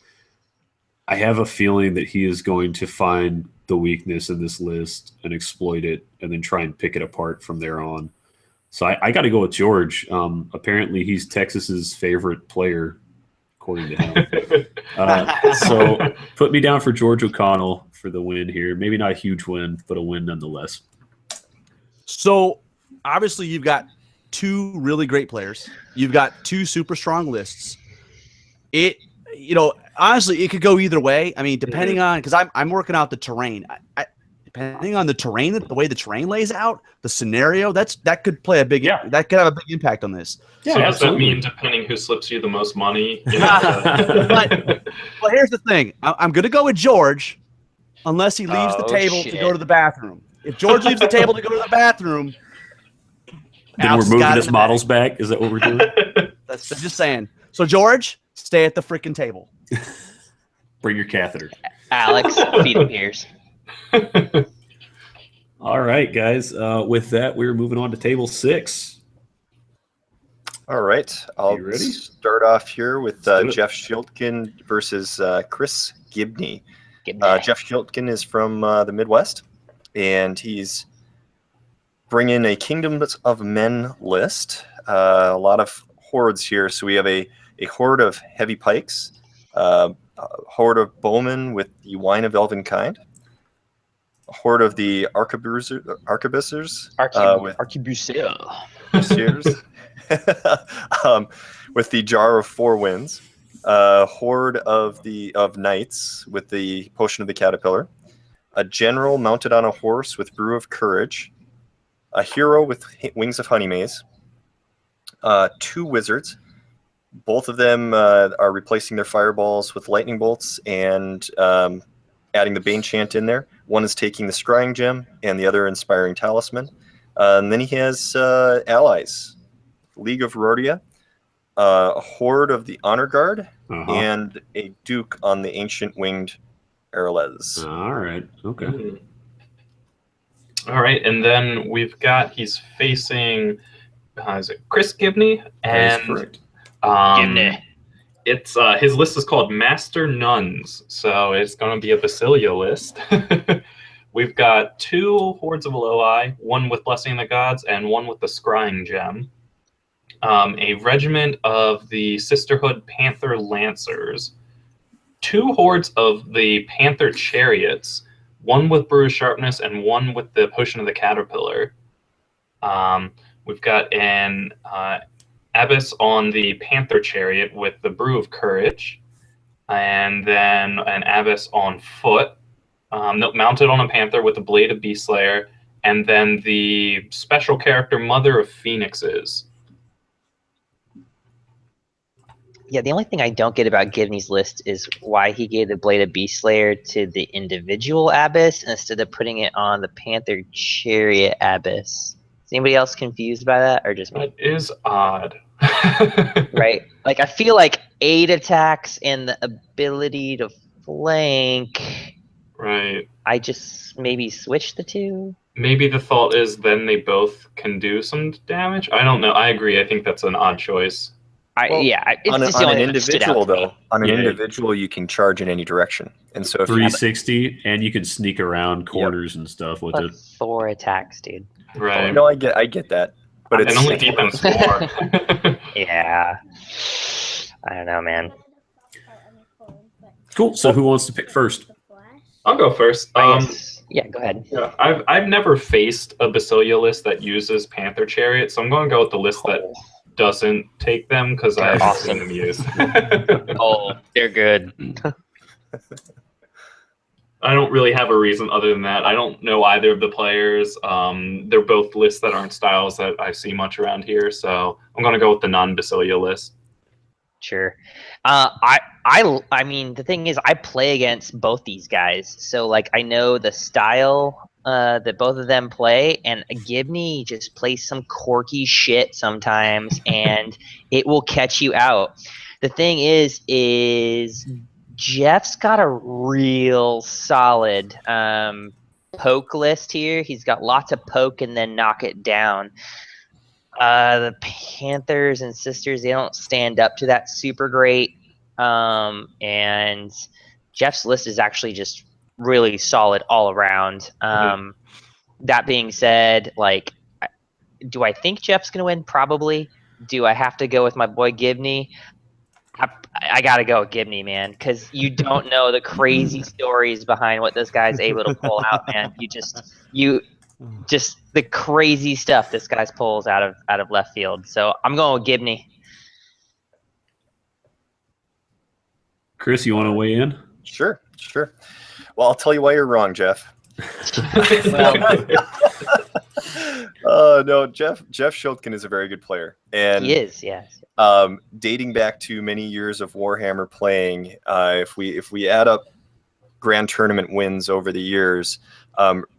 I have a feeling that he is going to find the weakness in this list and exploit it and then try and pick it apart from there on. So I got to go with George. Apparently he's Texas's favorite player, according to him. So put me down for George O'Connell for the win here. Maybe not a huge win, but a win nonetheless. So obviously you've got 2 really great players. You've got 2 super strong lists. Honestly, it could go either way. I mean, depending on, because I'm working out the terrain. depending on the terrain, the way the terrain lays out, the scenario, that could play a big that could have a big impact on this. Yeah, so does that mean depending who slips you the most money? You but here's the thing. I'm going to go with George unless he leaves the table to go to the bathroom. If George leaves the table to go to the bathroom, then we're moving his models back. Is that what we're doing? That's just saying. So George, stay at the freaking table. Bring your catheter. Alex, feed the beers. All right, guys. With that, we're moving on to table 6. All right. I'll start off here with Jeff Shiltkin versus Chris Gibney. Jeff Shiltkin is from the Midwest, and he's bringing a Kingdoms of Men list. A lot of hordes here. So we have a horde of heavy pikes, a horde of bowmen with the Wine of Elvenkind, a horde of the arquebusiers with the Jar of Four Winds, a horde of knights with the Potion of the Caterpillar, a general mounted on a horse with Brew of Courage, a hero with Wings of Honeymaze, 2 wizards. Both of them are replacing their fireballs with lightning bolts and adding the Bane Chant in there. One is taking the Scrying Gem and the other Inspiring Talisman. And then he has allies, League of Rordia, a horde of the Honor Guard, and a Duke on the Ancient Winged Arlez. All right. Okay. All right, and then he's facing is it Chris Gibney? And Gibney. It's his list is called Master Nuns, so it's going to be a Basilia list. We've got 2 hordes of Eloi, one with Blessing of the Gods and one with the Scrying Gem. A regiment of the Sisterhood Panther Lancers, 2 hordes of the Panther Chariots, one with Brew of Sharpness and one with the Potion of the Caterpillar. We've got an Abbess on the Panther Chariot with the Brew of Courage, and then an Abbess on foot, mounted on a Panther with the Blade of Beastslayer, and then the special character Mother of Phoenixes. Yeah, the only thing I don't get about Gibney's list is why he gave the Blade of Beastslayer to the individual Abbess instead of putting it on the Panther Chariot Abbess. Is anybody else confused by that, or just me? That is odd. Right? Like, I feel like 8 attacks and the ability to flank. Right. I just maybe switch the 2. Maybe the thought is then they both can do some damage. I don't know. I agree. I think that's an odd choice. It's on an individual, though. On an individual, you can charge in any direction, and so if 360, and you can sneak around corners and stuff with it. 4 attacks, dude. Right. No, I get that, but it's only defense 4. Yeah. I don't know, man. Cool. So who wants to pick first? I'll go first. Yeah, go ahead. Yeah, I've never faced a Basilia list that uses Panther Chariot, so I'm going to go with the list that doesn't take them because I haven't seen them used. Oh, they're good. I don't really have a reason other than that. I don't know either of the players. They're both lists that aren't styles that I see much around here, so I'm going to go with the non-Basilia list. Sure. I mean, the thing is, I play against both these guys, so like I know the style that both of them play, and Gibney just plays some quirky shit sometimes, and it will catch you out. The thing is Jeff's got a real solid poke list here. He's got lots of poke and then knock it down. The Panthers and Sisters, they don't stand up to that super great. And Jeff's list is actually just really solid all around. That being said, like, do I think Jeff's going to win? Probably. Do I have to go with my boy Gibney? I got to go with Gibney, man, because you don't know the crazy stories behind what this guy's able to pull out, man. You just the crazy stuff this guy pulls out of left field. So I'm going with Gibney. Chris, you want to weigh in? Sure. Well, I'll tell you why you're wrong, Jeff. No, Jeff Schultgen is a very good player, and He is, yes. Dating back to many years of Warhammer playing, if we add up grand tournament wins over the years,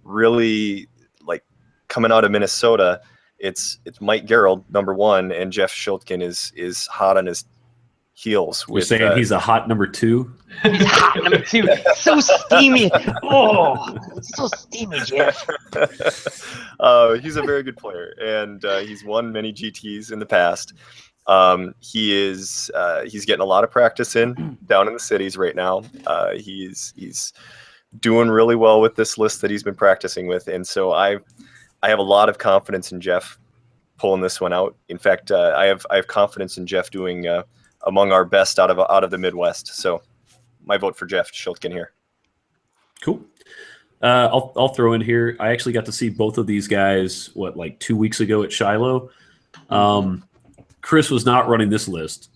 really like coming out of Minnesota, it's Mike Gerald #1, and Jeff Schultgen is hot on his heels. We're saying he's a hot number 2. He's hot #2. So steamy. Oh, so steamy, Jeff. He's a very good player, and he's won many GTs in the past. He's getting a lot of practice in down in the cities right now. He's doing really well with this list that he's been practicing with, and so I have a lot of confidence in Jeff pulling this one out. In fact, I have confidence in Jeff doing among our best out of the Midwest. So my vote for Jeff Schultgen here. Cool. I'll throw in here. I actually got to see both of these guys, like 2 weeks ago at Shiloh. Chris was not running this list.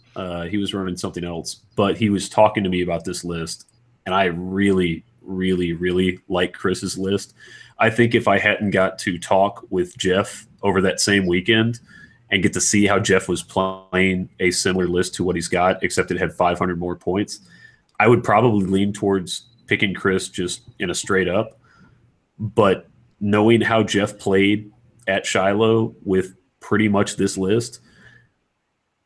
He was running something else, but he was talking to me about this list, and I really, really, really like Chris's list. I think if I hadn't got to talk with Jeff over that same weekend and get to see how Jeff was playing a similar list to what he's got, except it had 500 more points, I would probably lean towards picking Chris just in a straight up. But knowing how Jeff played at Shiloh with pretty much this list,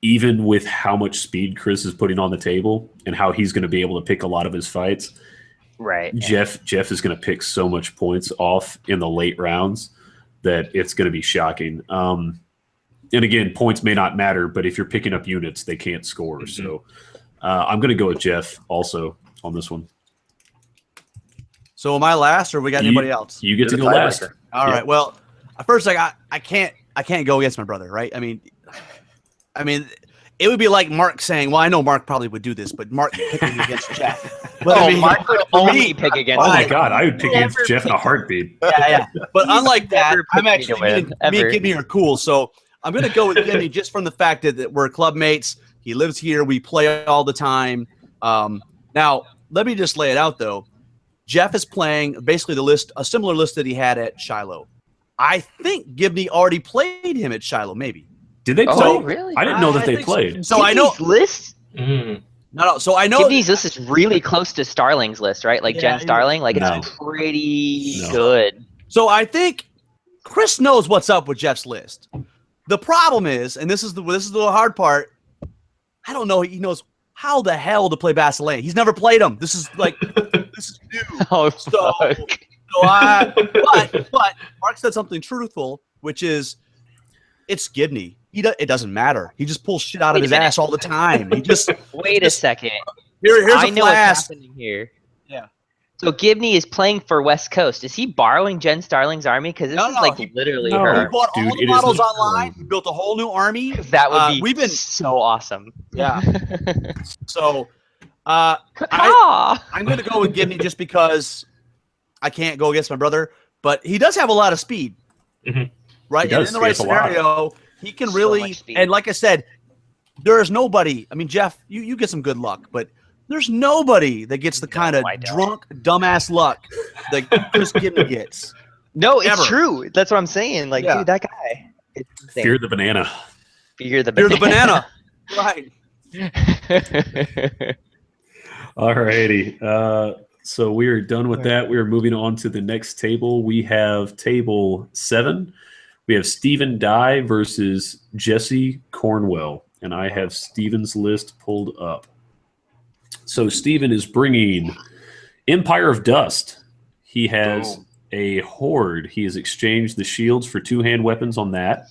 even with how much speed Chris is putting on the table and how he's going to be able to pick a lot of his fights, right? Jeff is going to pick so much points off in the late rounds that it's going to be shocking. And again, points may not matter, but if you're picking up units, they can't score. Mm-hmm. So I'm going to go with Jeff also on this one. So am I last, or we got anybody else? You get to go last. All right. Well, first, I can't go against my brother, right? I mean, it would be like Mark saying, "Well, I know Mark probably would do this, but Mark picking against Jeff." But Mark would only pick against. Oh my God, I would pick against Jeff in a heartbeat. Yeah. But unlike that, I'm actually me and Gibney are cool, so I'm going to go with Gibney just from the fact that we're club mates. He lives here. We play all the time. Now, let me just lay it out though. Jeff is playing basically a similar list that he had at Shiloh. I think Gibney already played him at Shiloh, maybe. Did they play? Oh, really? I didn't know that they played. So I know list. No. So I know Gibney's list is really close to Starling's list, right? Like Jen Starling, it's pretty good. So I think Chris knows what's up with Jeff's list. The problem is, and this is the hard part, I don't know. He knows how the hell to play Basilean. He's never played him. This is new. Oh, but Mark said something truthful, which is it's Gibney. It doesn't matter. He just pulls shit out of his ass all the time. He just wait a second. Here's I know what's happening here. Yeah. So Gibney is playing for West Coast. Is he borrowing Jen Starling's army? Because this is literally her. He bought all the models online. He built a whole new army. That would be so awesome. Yeah. So I'm going to go with Gibney just because I can't go against my brother. But he does have a lot of speed. Mm-hmm. Right? And in the right scenario, he can really – and like I said, there is nobody – I mean, Jeff, you get some good luck, but – there's nobody that gets the kind of drunk, dumbass luck that Chris Gibney gets. No, it's true. That's what I'm saying. Like, dude, that guy. Fear the banana. Fear the banana. Right. All righty. So we are done with that. We are moving on to the next table. We have table 7. We have Stephen Dye versus Jesse Cornwell. And I have Stephen's list pulled up. So Steven is bringing Empire of Dust. He has a Horde. He has exchanged the shields for 2-hand weapons on that,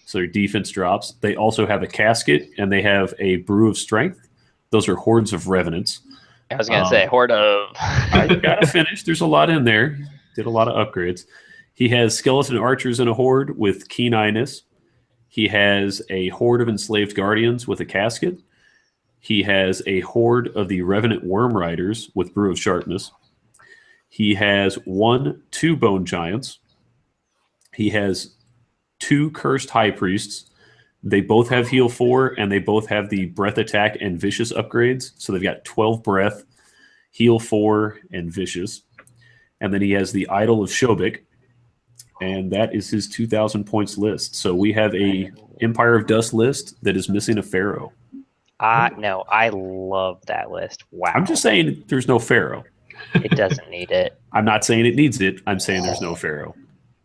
so their defense drops. They also have a Casket, and they have a Brew of Strength. Those are Hordes of Revenants. I was going to say Horde of... I got to finish. There's a lot in there. Did a lot of upgrades. He has Skeleton Archers in a Horde with Keen Eye-ness. He has a Horde of Enslaved Guardians with a Casket. He has a Horde of the Revenant Worm Riders with Brew of Sharpness. He has 2 Bone Giants. He has 2 Cursed High Priests. They both have Heal 4, and they both have the Breath Attack and Vicious upgrades. So they've got 12 Breath, Heal 4, and Vicious. And then he has the Idol of Shobik, and that is his 2,000 points list. So we have a Empire of Dust list that is missing a Pharaoh. No, I love that list. Wow. I'm just saying there's no Pharaoh. It doesn't need it. I'm not saying it needs it. I'm saying there's no Pharaoh.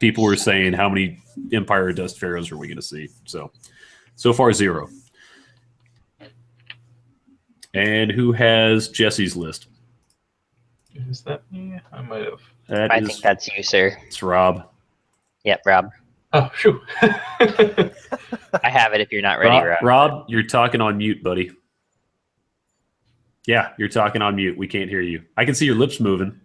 People were saying, how many Empire of Dust Pharaohs are we going to see? So far, 0. And who has Jesse's list? Is that me? I might have. I think that's you, sir. It's Rob. Yep, Rob. Oh, shoot. I have it if you're not ready, Rob. Rob, you're talking on mute, buddy. Yeah, you're talking on mute. We can't hear you. I can see your lips moving.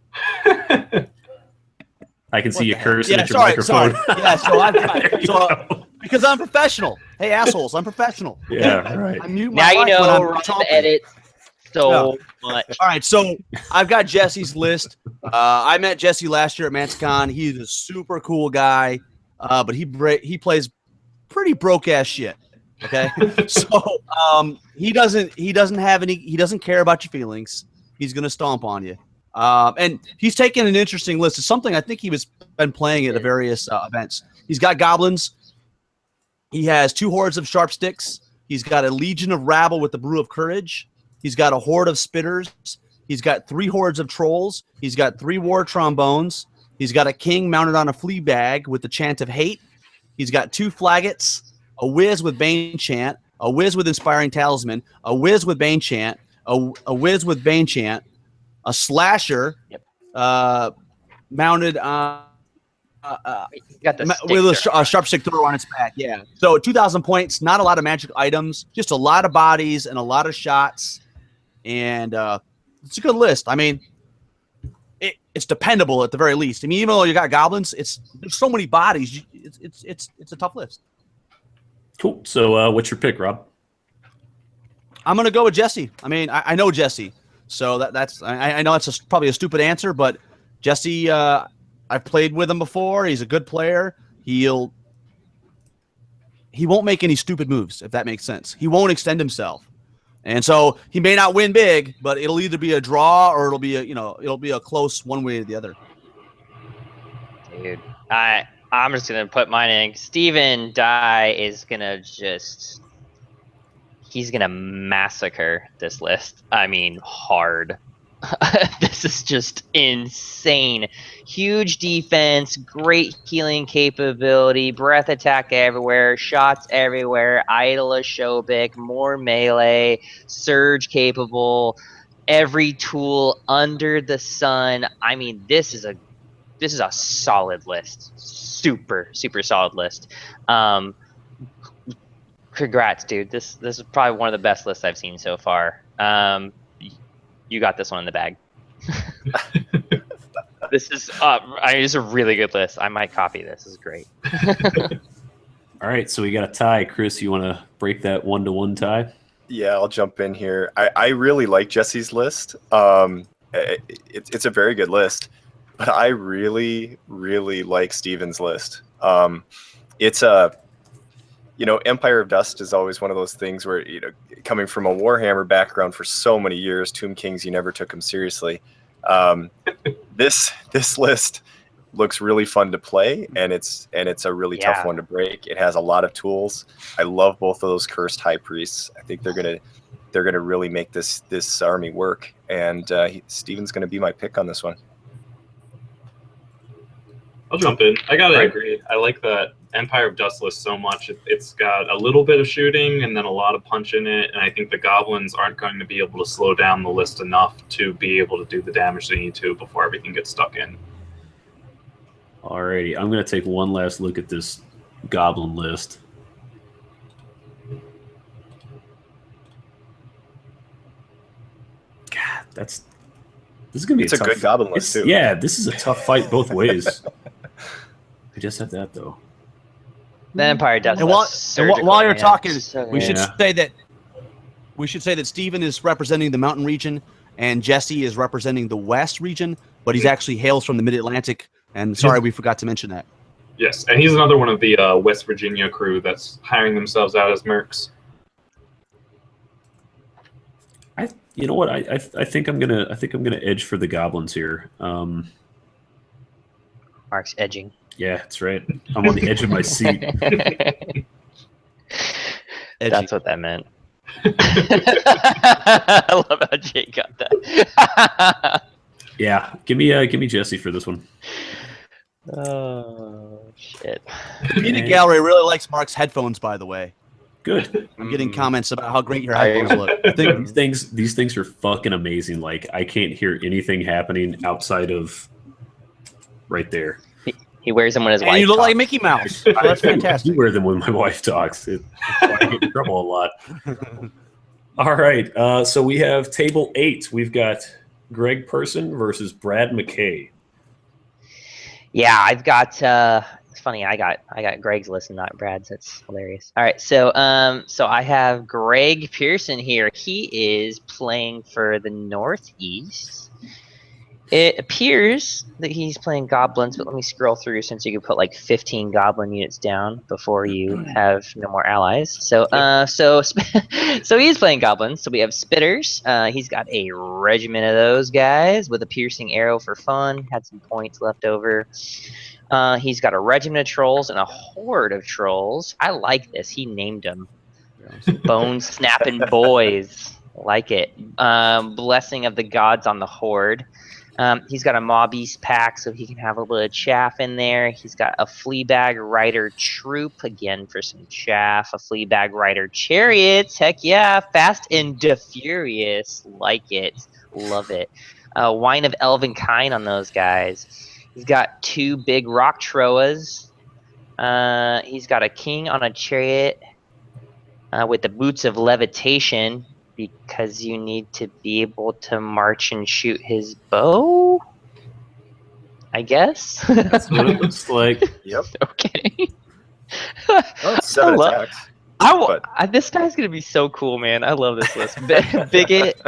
I can see you cursing at your microphone. Yeah, because I'm professional. Hey, assholes, I'm professional. Yeah, right. I mute now my you mic know when I'm Rob talking. edits so much. All right, so I've got Jesse's list. I met Jesse last year at Manticon. He's a super cool guy, but he plays pretty broke ass shit. Okay, so he doesn't care about your feelings. He's gonna stomp on you. And he's taken an interesting list. It's something I think been playing at various events. He's got goblins. He has 2 hordes of sharp sticks. He's got a legion of rabble with the brew of courage. He's got a horde of spitters. He's got 3 hordes of trolls. He's got 3 war trombones. He's got a king mounted on a flea bag with the chant of hate. He's got 2 flaggots, a whiz with Bane chant, a whiz with inspiring talisman, a whiz with Bane chant, a whiz with Bane chant, a slasher mounted on with a sharp stick thrower on its back. Yeah. So 2,000 points, not a lot of magic items, just a lot of bodies and a lot of shots. And it's a good list. I mean, it's dependable at the very least. I mean, even though you got goblins, there's so many bodies. It's a tough list. Cool. So what's your pick, Rob? I'm going to go with Jesse. I mean, I know Jesse. So that's I know it's probably a stupid answer, but Jesse, I've played with him before. He's a good player. He won't make any stupid moves, if that makes sense. He won't extend himself, and so he may not win big, but it'll either be a draw or it'll be a close one way or the other. Dude, I'm just gonna put mine in. Steven Dye is gonna he's gonna massacre this list. I mean, hard. This is just insane. Huge defense, great healing capability, breath attack everywhere, shots everywhere, Idol of Shobik, more melee, surge capable, every tool under the sun. I mean, this is a solid list. Super, super solid list. Congrats, dude. This is probably one of the best lists I've seen so far. You got this one in the bag. This is it's a really good list. I might copy this. This is great. All right, so we got a tie. Chris, you want to break that 1-1 tie? Yeah, I'll jump in here. I really like Jesse's list. It's a very good list, but I really, really like Steven's list. It's a Empire of Dust is always one of those things where, coming from a Warhammer background for so many years, Tomb Kings, you never took them seriously. This list looks really fun to play, and it's a really tough one to break. It has a lot of tools. I love both of those cursed high priests. I think they're gonna really make this army work, and Steven's gonna be my pick on this one. I'll jump in. I gotta agree. I like that Empire of Dust list so much. It's got a little bit of shooting and then a lot of punch in it, and I think the goblins aren't going to be able to slow down the list enough to be able to do the damage they need to before everything gets stuck in. Alrighty, I'm going to take one last look at this goblin list. God, this is going to be a good goblin list too. Yeah, this is a tough fight both ways. I just had that though. The Empire does. And while you're talking, we should say that Steven is representing the mountain region and Jesse is representing the west region, but he's actually hails from the Mid-Atlantic. And sorry, we forgot to mention that. Yes, and he's another one of the West Virginia crew that's hiring themselves out as mercs. You know what? I think I'm gonna edge for the goblins here. Mark's edging. Yeah, that's right. I'm on the edge of my seat. That's what that meant. I love how Jake got that. Yeah, give me Jesse for this one. Oh shit! Media Gallery really likes Mark's headphones, by the way. Good. I'm getting comments about how great your headphones look. These things are fucking amazing. Like, I can't hear anything happening outside of right there. He wears them when his wife And you look talks. like Mickey Mouse. Oh, that's fantastic. I wear them when my wife talks. I get in trouble a lot. All right. So we have table 8. We've got Greg Person versus Brad McKay. Yeah, I've got. It's funny. I got Greg's list and not Brad's. That's hilarious. All right, so I have Greg Pearson here. He is playing for the Northeast. It appears that he's playing goblins, but let me scroll through since you can put like 15 goblin units down before you have no more allies. So he's playing goblins. So we have spitters. He's got a regiment of those guys with a piercing arrow for fun. Had some points left over. He's got a regiment of trolls and a horde of trolls. I like this. He named them Bone Snapping Boys. Like it. Blessing of the Gods on the horde. He's got a mob beast pack, so he can have a little chaff in there. He's got a Fleabag Rider troop, again for some chaff. A Fleabag Rider chariots, heck yeah. Fast and Furious, like it. Love it. Wine of Elven Kind on those guys. He's got 2 big rock troas. He's got a king on a chariot with the boots of levitation, because you need to be able to march and shoot his bow, I guess. That's what it looks like. Yep. Okay. Well, 7 attacks. This guy's gonna be so cool, man. I love this list. Bigot.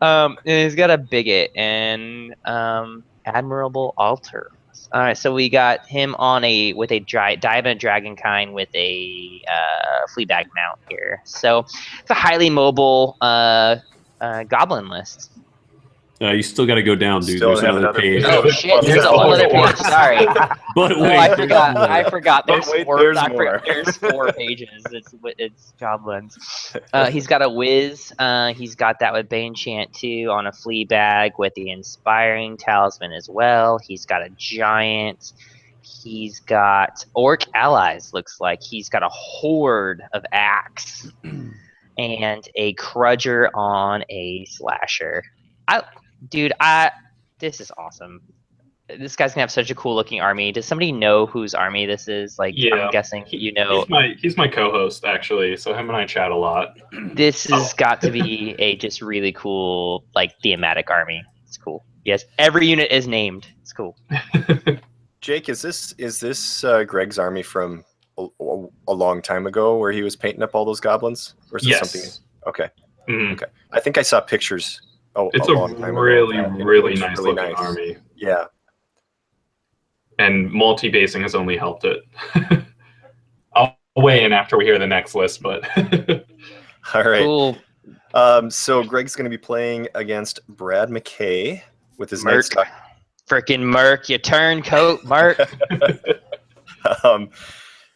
And he's got a bigot and admirable altar. All right, so we got him on with a Diamond Dragonkind with a Fleabag mount here. So it's a highly mobile goblin list. You still got to go down, dude. Still There's have another page. Oh shit! There's a whole other page. Sorry. But wait, I forgot. There's But wait, 4. there's I more. forgot, there's 4 pages. It's goblins. He's got a whiz. He's got that with Bane Chant too on a Fleabag with the Inspiring Talisman as well. He's got a giant. He's got orc allies. Looks like he's got a horde of axe and a crudger on a slasher. This is awesome. This guy's gonna have such a cool looking army. Does somebody know whose army this is? Like, yeah, I'm guessing you know. He's my co-host actually, so him and I chat a lot. This has got to be a just really cool, like, thematic army. It's cool. Yes, every unit is named. It's cool. Jake, is this Greg's army from a long time ago where he was painting up all those goblins? Or is it something? Okay. Mm-hmm. Okay. I think I saw pictures. It's a really nice looking army. Yeah. And multi-basing has only helped it. I'll weigh in after we hear the next list, but all right. Cool. So Greg's going to be playing against Brad McKay with his Merc. Frickin' Merc, you turncoat, Merc.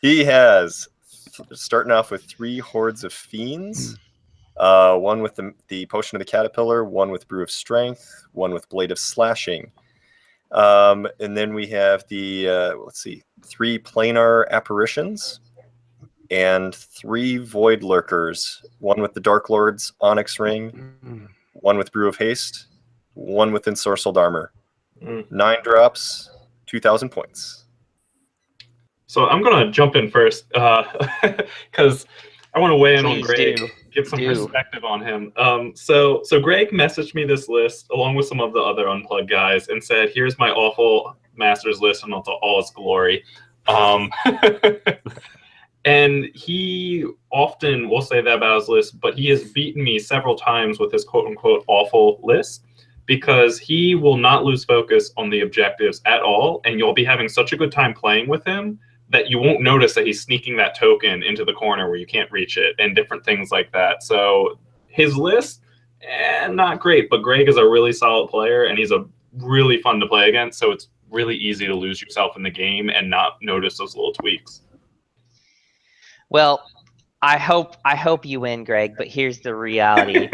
He has, starting off with 3 hordes of fiends. One with the Potion of the Caterpillar, one with Brew of Strength, one with Blade of Slashing. And then we have the, 3 Planar Apparitions and 3 Void Lurkers, one with the Dark Lord's Onyx Ring, one with Brew of Haste, one with Ensorcelled Armor. 9 drops, 2,000 points. So I'm going to jump in first because I want to weigh in on Greg. Give some perspective on him. So Greg messaged me this list along with some of the other Unplugged guys and said, "Here's my awful Masters list in all its glory." And he often will say that about his list, but he has beaten me several times with his quote-unquote awful list because he will not lose focus on the objectives at all, and you'll be having such a good time playing with him that you won't notice that he's sneaking that token into the corner where you can't reach it and different things like that. So his list, not great, but Greg is a really solid player and he's a really fun to play against. So it's really easy to lose yourself in the game and not notice those little tweaks. Well, I hope you win, Greg, but here's the reality.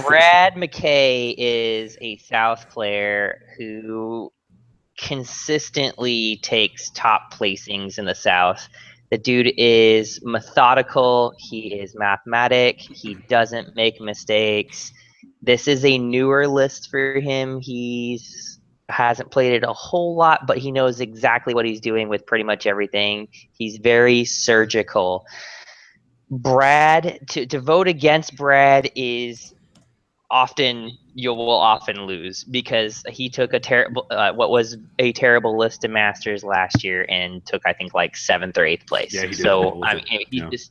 Brad McKay is a South player who consistently takes top placings in the South. The dude is methodical. He is mathematic. He doesn't make mistakes. This is a newer list for him. He's hasn't played it a whole lot, but he knows exactly what he's doing with pretty much everything. He's very surgical. Brad, to vote against Brad is often you will often lose because he took a terrible what was a terrible list of Masters last year and took I think like 7th or 8th place. Yeah, he did. So I mean he's just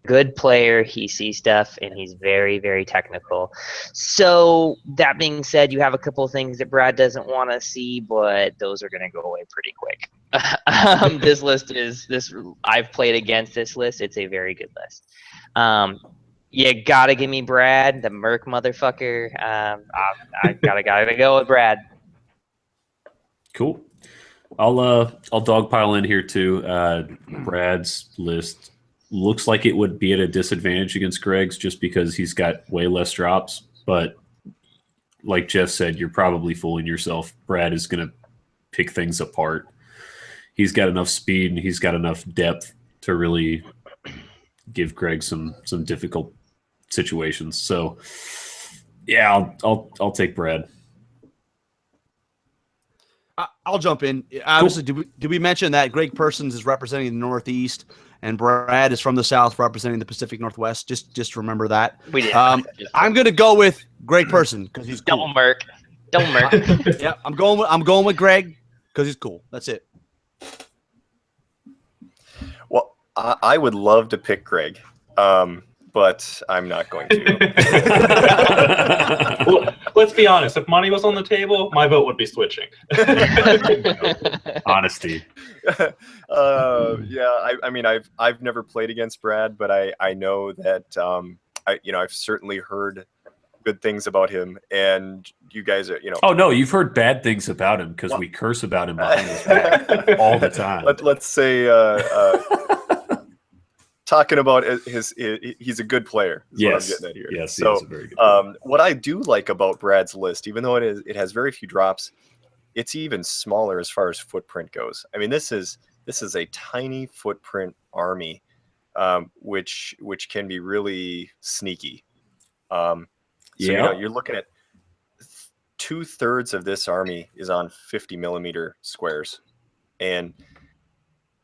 a good player. He sees stuff and he's very, very technical. So that being said, you have a couple of things that Brad doesn't want to see, but those are going to go away pretty quick. This list is this. I've played against this list. It's a very good list. You gotta give me Brad, the Merc motherfucker. I gotta go with Brad. Cool. I'll dogpile in here too. Brad's list looks like it would be at a disadvantage against Greg's just because he's got way less drops. But like Jeff said, you're probably fooling yourself. Brad is going to pick things apart. He's got enough speed and he's got enough depth to really give Greg some difficult situations. So yeah, I'll take Brad. I'll jump in. Obviously, did we mention that Greg Persons is representing the Northeast and Brad is from the South representing the Pacific Northwest? Just remember that. We did. I'm going to go with Greg Person because he's cool. Don't Merc. Yeah, I'm going with Greg because he's cool. That's it. Well, I would love to pick Greg, but I'm not going to. Well, let's be honest. If money was on the table, my vote would be switching. Honesty. Yeah, I mean, I've never played against Brad, but I know that I've certainly heard good things about him, and you guys are, Oh no, you've heard bad things about him because we curse about him behind his back all the time. Let's say talking about he's a good player. Is yes, what I'm getting at here. Yes, so he is a very good player. What I do like about Brad's list, even though it has very few drops, it's even smaller as far as footprint goes. I mean, this is a tiny footprint army, which can be really sneaky. You're looking at 2/3 of this army is on 50 millimeter squares, and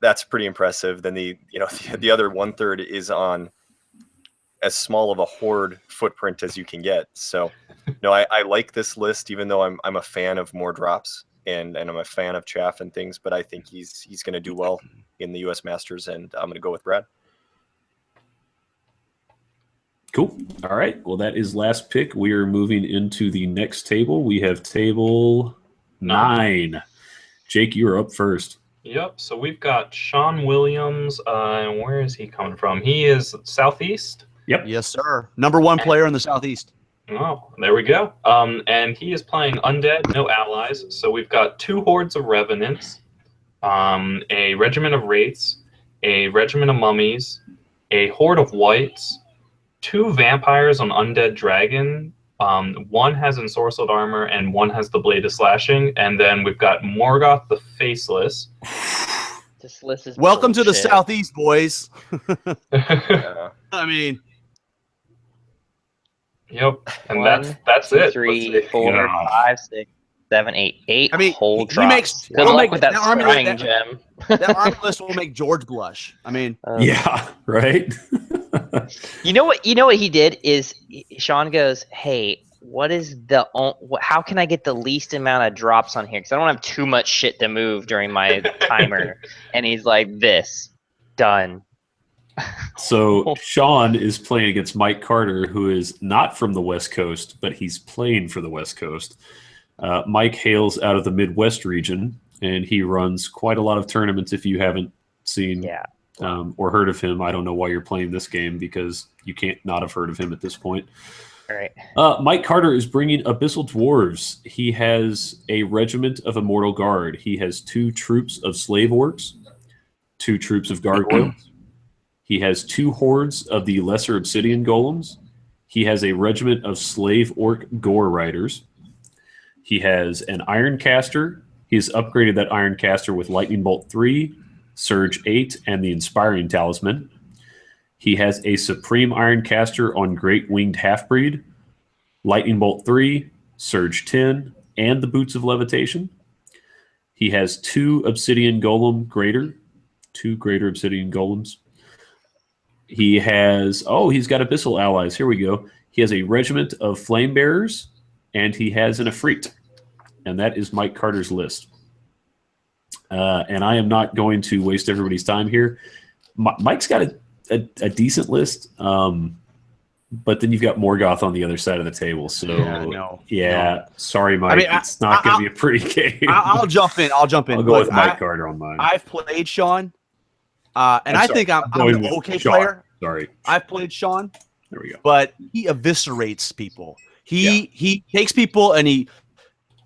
that's pretty impressive. Then the other 1/3 is on as small of a horde footprint as you can get. So, no, I like this list, even though I'm a fan of more drops and I'm a fan of chaff and things. But I think he's going to do well in the U.S. Masters, and I'm going to go with Brad. Cool. All right. Well, that is last pick. We are moving into the next table. We have table 9. Jake, you are up first. Yep. So we've got Sean Williams. Where is he coming from? He is Southeast. Yep. Yes, sir. Number 1 player in the Southeast. Oh, there we go. And he is playing Undead, no allies. So we've got 2 hordes of Revenants, a regiment of Wraiths, a regiment of Mummies, a horde of Whites, 2 vampires on Undead Dragon. One has ensorcelled armor and one has the Blade of Slashing. And then we've got Morgoth the Faceless. This list is welcome to the bullshit. Southeast, boys. Yeah. I mean, Yep. And 1, that's 2, it. 3, 4, 5, 6, 7, 8. 8 I mean, whole he drops. makes- Good he'll luck make with that that army scrying like gem. that army list will make George blush. I mean, Yeah. Right. You know what he did is Sean goes, "Hey, what is how can I get the least amount of drops on here? Because I don't have too much shit to move during my timer." And he's like, "This done." So Sean is playing against Mike Carter, who is not from the West Coast, but he's playing for the West Coast. Mike hails out of the Midwest region, and he runs quite a lot of tournaments. If you haven't seen or heard of him, I don't know why you're playing this game because you can't not have heard of him at this point. All right. Mike Carter is bringing Abyssal Dwarves. He has a regiment of Immortal Guard. He has 2 troops of Slave Orcs, 2 troops of Gargoyles. He has 2 hordes of the Lesser Obsidian Golems. He has a regiment of Slave Orc Gore Riders. He has an Ironcaster. He has upgraded that Ironcaster with Lightning Bolt 3, Surge 8, and the Inspiring Talisman. He has a Supreme Ironcaster on Great Winged Halfbreed, Lightning Bolt 3, Surge 10, and the Boots of Levitation. He has 2 Obsidian Golem Greater, 2 Greater Obsidian Golems. He has, he's got Abyssal Allies. Here we go. He has a regiment of Flame Bearers, and he has an Efreet. And that is Mike Carter's list. And I am not going to waste everybody's time here. Mike's got a decent list, but then you've got Morgoth on the other side of the table. So, sorry, Mike. It's not going to be a pretty game. I'll jump in. I'll go with Mike Carter on mine. I've played Sean, and I think I'm an okay player. Sorry. I've played Sean. There we go. But he eviscerates people. He takes people and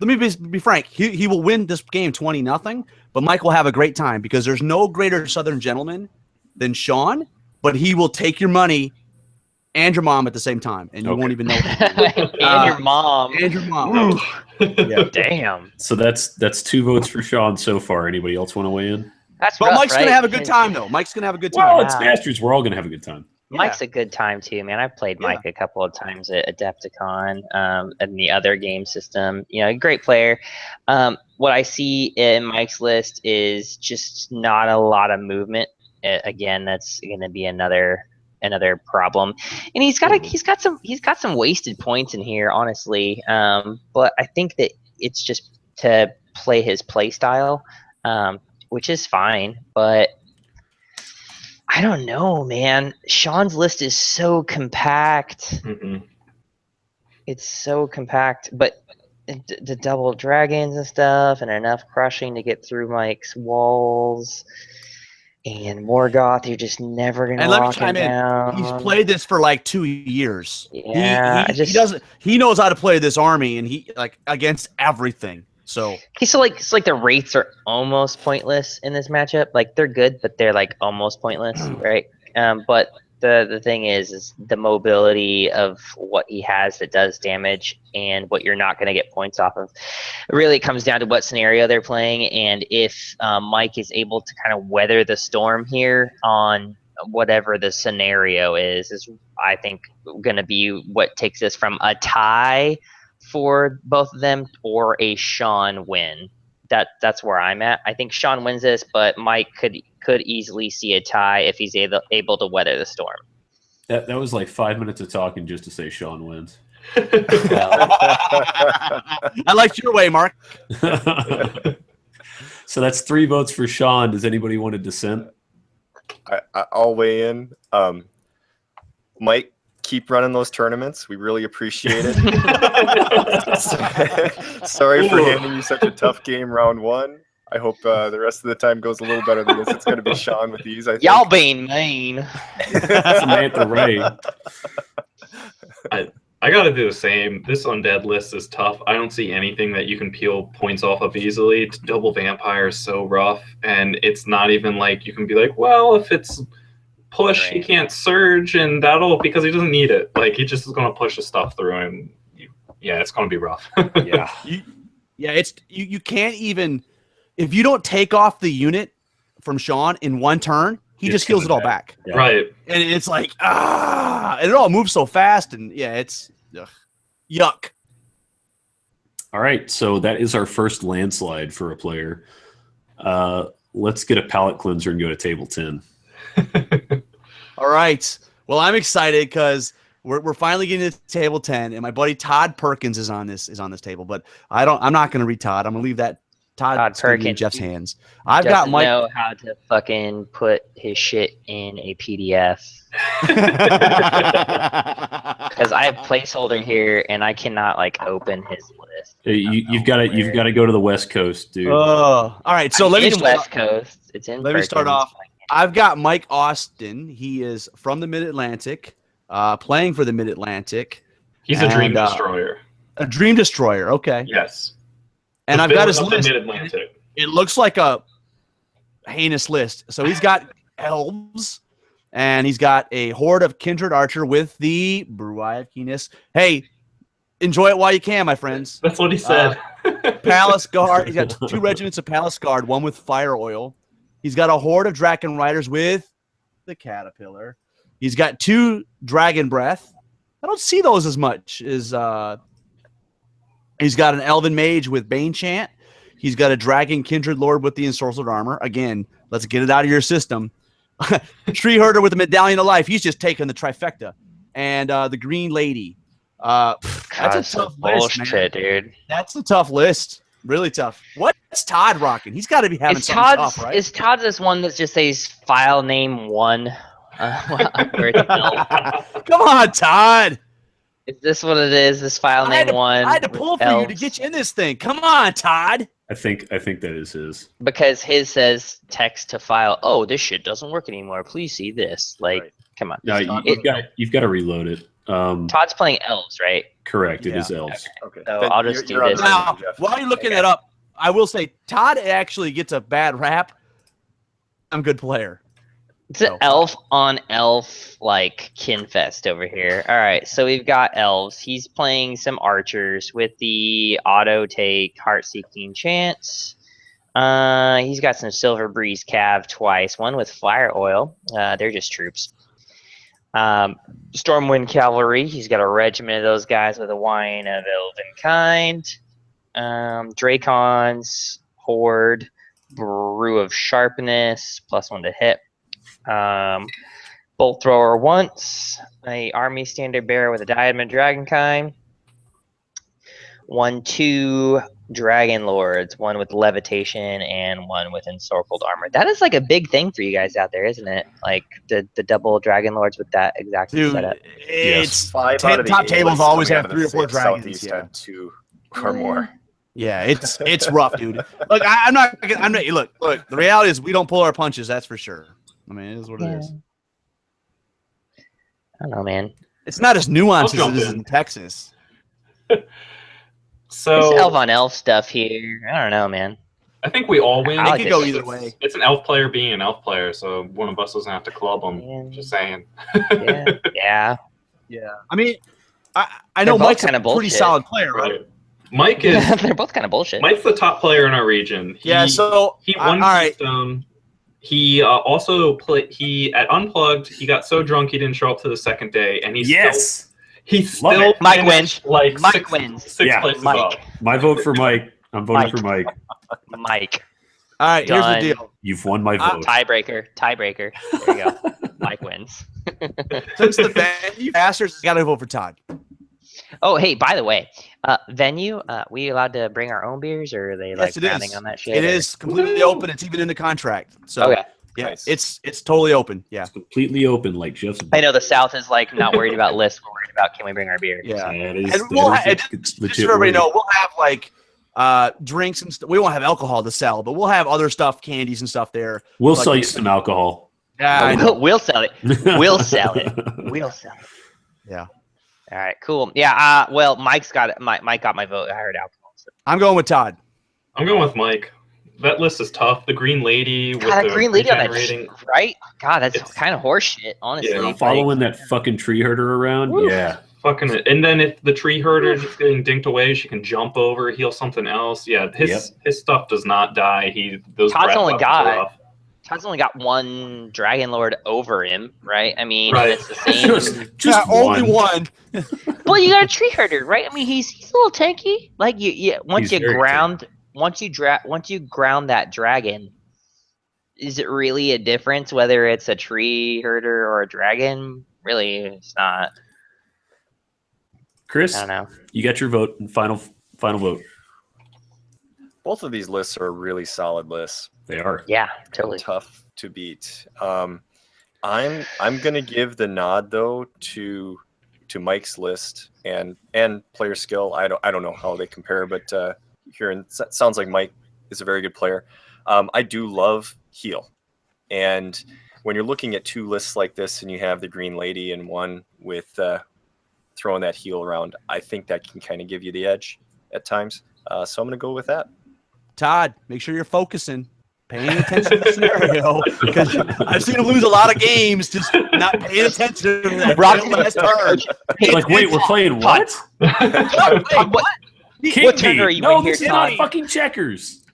let me be frank, he will win this game 20-0, but Mike will have a great time because there's no greater Southern gentleman than Sean, but he will take your money and your mom at the same time, and you won't even know. And your mom. And your mom. Yeah. Damn. So that's 2 votes for Sean so far. Anybody else want to weigh in? That's but rough, Mike's right? going to have a good time, though. Mike's going to have a good time. Well, it's Masters. We're all going to have a good time. Mike's a good time too, man. I've played Mike a couple of times at Adepticon and the other game system. Great player. What I see in Mike's list is just not a lot of movement. Again, that's going to be another problem. And he's got some wasted points in here, honestly. But I think that it's just to play his play style, which is fine, but I don't know, man. Sean's list is so compact. Mm-hmm. It's so compact, but the double dragons and stuff, and enough crushing to get through Mike's walls, and Morgoth, you're just never gonna lock him down. He's played this for like 2 years. Yeah, he knows how to play this army, and he against everything. So it's like the rates are almost pointless in this matchup. Like they're good, but they're like almost pointless, right? But the thing is the mobility of what he has that does damage and what you're not going to get points off of. It really comes down to what scenario they're playing, and if Mike is able to kind of weather the storm here on whatever the scenario is I think going to be what takes us from a tie for both of them or a Sean win. That's where I'm at. I think Sean wins this, but Mike could easily see a tie if he's able to weather the storm. That was like 5 minutes of talking just to say Sean wins. I liked your way, Mark. So that's 3 votes for Sean. Does anybody want to dissent? I'll weigh in. Mike, keep running those tournaments. We really appreciate it. Sorry for handing you such a tough game round 1. I hope the rest of the time goes a little better than this. It's going to be Sean with these, I think. Y'all being mean. Samantha Ray. I got to do the same. This undead list is tough. I don't see anything that you can peel points off of easily. Double vampire is so rough, and it's not even like you can be like, well, if it's push, he can't surge, and because he doesn't need it. Like he just is going to push the stuff through, and it's going to be rough. It's you can't even if you don't take off the unit from Sean in one turn, he just heals it all back. Yeah. Right. And it's like and it all moves so fast, and it's yuck. All right, so that is our first landslide for a player. Let's get a palate cleanser and go to table 10. All right. Well, I'm excited because we're finally getting to table 10, and my buddy Todd Perkins is on this table. But I'm not going to read Todd. I'm going to leave that Todd Perkins in Jeff's hands. I've got Mike. Know how to fucking put his shit in a PDF. Because I have placeholder here, and I cannot open his list. You've got to go to the West Coast, dude. All right. So let me start West Coast. It's in. Let me start off. I've got Mike Austin. He is from the Mid-Atlantic, playing for the Mid-Atlantic. He's a Dream Destroyer. A Dream Destroyer, okay. Yes. And The I've got his villain of list. the Mid-Atlantic. It looks like a heinous list. So he's got elves, and he's got a horde of kindred archer with the Brew-Eye of Keenness. Hey, enjoy it while you can, my friends. That's what he said. Palace Guard. He's got 2 regiments of Palace Guard, one with fire oil. He's got a horde of Draken Riders with the Caterpillar. He's got 2 Dragon Breath. I don't see those as much as he's got an Elven Mage with Bane Chant. He's got a Dragon Kindred Lord with the Ensorcelled Armor. Again, let's get it out of your system. Tree Herder with the Medallion of Life. He's just taking the trifecta. And the Green Lady. That's a tough list, man. Dude. That's a tough list. Really tough. What's Todd rocking? He's got to be having something tough, right? Is Todd this one that just says file name 1? Where it's elf? Come on, Todd. Is this what it is? This file name 1? I had to pull for you to get you in this thing. Come on, Todd. I think that is his. Because his says text to file. Oh, this shit doesn't work anymore. Please see this. Like, come on. No, you've got to reload it. Todd's playing elves, right? Correct. It is elves. Okay. So I'll just do this. Now, while you're looking that up, I will say Todd actually gets a bad rap. I'm a good player. It's an elf on elf like kinfest over here. All right, so we've got elves. He's playing some archers with the auto take heart seeking chance. He's got some Silver Breeze Cav twice, one with fire oil. They're just troops. Stormwind Cavalry. He's got a regiment of those guys with a wine of elven kind. Dracons, Horde, Brew of Sharpness, +1 to hit. Bolt Thrower once, a Army Standard Bearer with a Diadem of Dragonkind, 1-2 Dragon Lords, one with Levitation and one with Encircled Armor. That is like a big thing for you guys out there, isn't it? Like the double Dragon Lords with that exact setup. It's 5 out of the top 8 tables lists always coming have out of 3 or the 4 dragons. Southeast Yeah. had 2 or more. Yeah, it's rough, dude. Look, I'm not. Look. The reality is we don't pull our punches. That's for sure. I mean, it is what it is. I don't know, man. It's not as nuanced I'll as it is jump in Texas. So There's elf on elf stuff here. I don't know, man. I think we all win. I like It could go this. either way. It's an elf player being an elf player, so one of us doesn't have to club them. Yeah. Just saying. Yeah. Yeah, I mean, I They're know both Mike's a kinda pretty bullshit. solid player, right? Right. Mike is. They're both kind of bullshit. Mike's the top player in our region. Yeah, so He won all right. Keystone. He also played. He at Unplugged. He got so drunk he didn't show up to the second day, and he Love still it. Mike finished, like Mike wins. six Yeah. places Mike. up. My vote for Mike. I'm voting for Mike. Mike. All right, here's Done. the deal. You've won my vote. Tiebreaker. There you go. Mike wins. Since the venue Masters has got to vote for Todd. Oh, hey, by the way, venue, we allowed to bring our own beers, or are they like Yes, it counting is. on that shit? It or- is completely open. It's even in the contract. So Okay. yeah, Nice. it's totally open. Yeah, It's completely open, like Jeff's. I know the South is like not worried about lists. We're worried about can we bring our beer? yeah. That is, And we'll that is ha- a just legit so everybody word. know, we'll have like drinks and stuff. We won't have alcohol to sell, but we'll have other stuff, candies and stuff there. We'll Like- sell you some alcohol. Yeah, I know. We'll sell it. We'll sell it. We'll sell it. Yeah. All right, cool. Yeah. Well, Mike's got it. Mike got my vote. I heard alcohol. So. I'm going with Todd. I'm going with Mike. That list is tough. The Green Lady with God, the that green lady on that, regenerating. right? God, that's It's- kind of horseshit, honestly. Yeah, Like, Following that fucking tree herder around. Woo. Yeah. Fucking it. And then if the tree herder is just getting dinked away, she can jump over, heal something else. Yeah, his stuff does not die. Those Todd's breath only weapons are got- rough. Todd's only got one Dragon Lord over him, right? I mean, Right. it's the same. Just only one. one. Well, you got a tree herder, right? I mean, he's a little tanky. Like once He's very once you ground that dragon, is it really a difference whether it's a tree herder or a dragon? Really, it's not. Chris, I don't know. you got your vote. Final vote. Both of these lists are really solid lists. They are. Yeah, totally. Tough to beat. I'm gonna give the nod though to Mike's list and player skill. I don't know how they compare, but it sounds like Mike is a very good player. I do love heal, and when you're looking at 2 lists like this and you have the Green Lady and one with throwing that heal around, I think that can kind of give you the edge at times. So I'm going to go with that. Todd, make sure you're focusing, paying attention to the scenario, because I've seen him lose a lot of games just not paying attention to that last turn. Like, wait, we're playing what? What turn are you No, in here, this is Todd? not fucking checkers.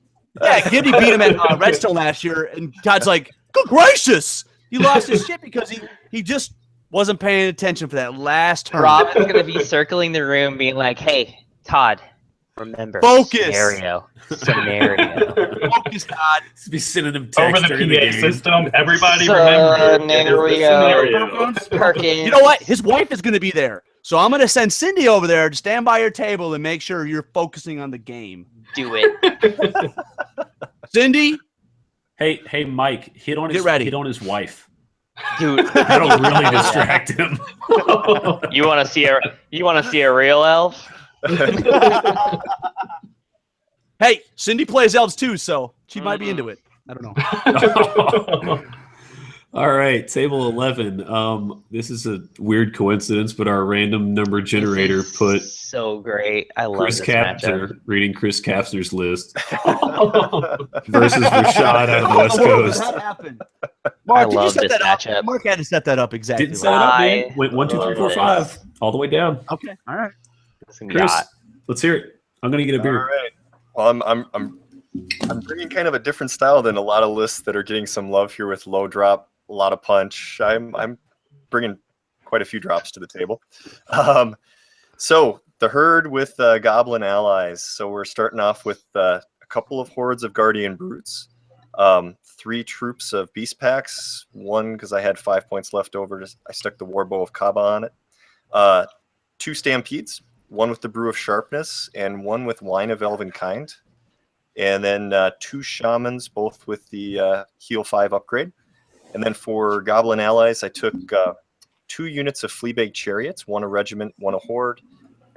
Yeah, Gibby beat him at Redstone last year, and Todd's like, good gracious! He lost his shit because he just wasn't paying attention for that last turn. Rob is going to be circling the room being like, hey, Todd, remember. Focus. Scenario. Focus, Todd. Be sending them Over texts the during the PA game. system, everybody remember. Scenario. Perkins. You know what? His wife is going to be there. So I'm going to send Cindy over there to stand by your table and make sure you're focusing on the game. Do it. Cindy? Hey, Mike, hit on his wife. Dude. That'll really distract him. You want to see a real elf? Hey, Cindy plays elves too, so she might be into it. I don't know. All right, table 11. This is a weird coincidence, but our random number generator put so great. I love Chris this matchup. Kapner reading Chris Kapner's list versus Rashad out of the West Coast. That happened. I Mark, love this matchup. Mark had to set that up exactly. Didn't set it up, man. Went 1, 2, 3, 4, 5, all the way down. Okay, all right. Chris, let's hear it. I'm gonna get a beer. All right. Well, I'm bringing kind of a different style than a lot of lists that are getting some love here with low drop, a lot of punch. I'm bringing quite a few drops to the table. So the herd with Goblin allies. So we're starting off with a couple of hordes of Guardian Brutes, 3 troops of Beast Packs, 1 because I had 5 points left over. I stuck the Warbow of Kaba on it. 2 Stampedes, 1 with the Brew of Sharpness and 1 with Wine of Elven Kind. And then 2 Shamans, both with the Heal 5 upgrade. And then for Goblin allies, I took 2 units of Fleabag Chariots, 1 a regiment, 1 a horde,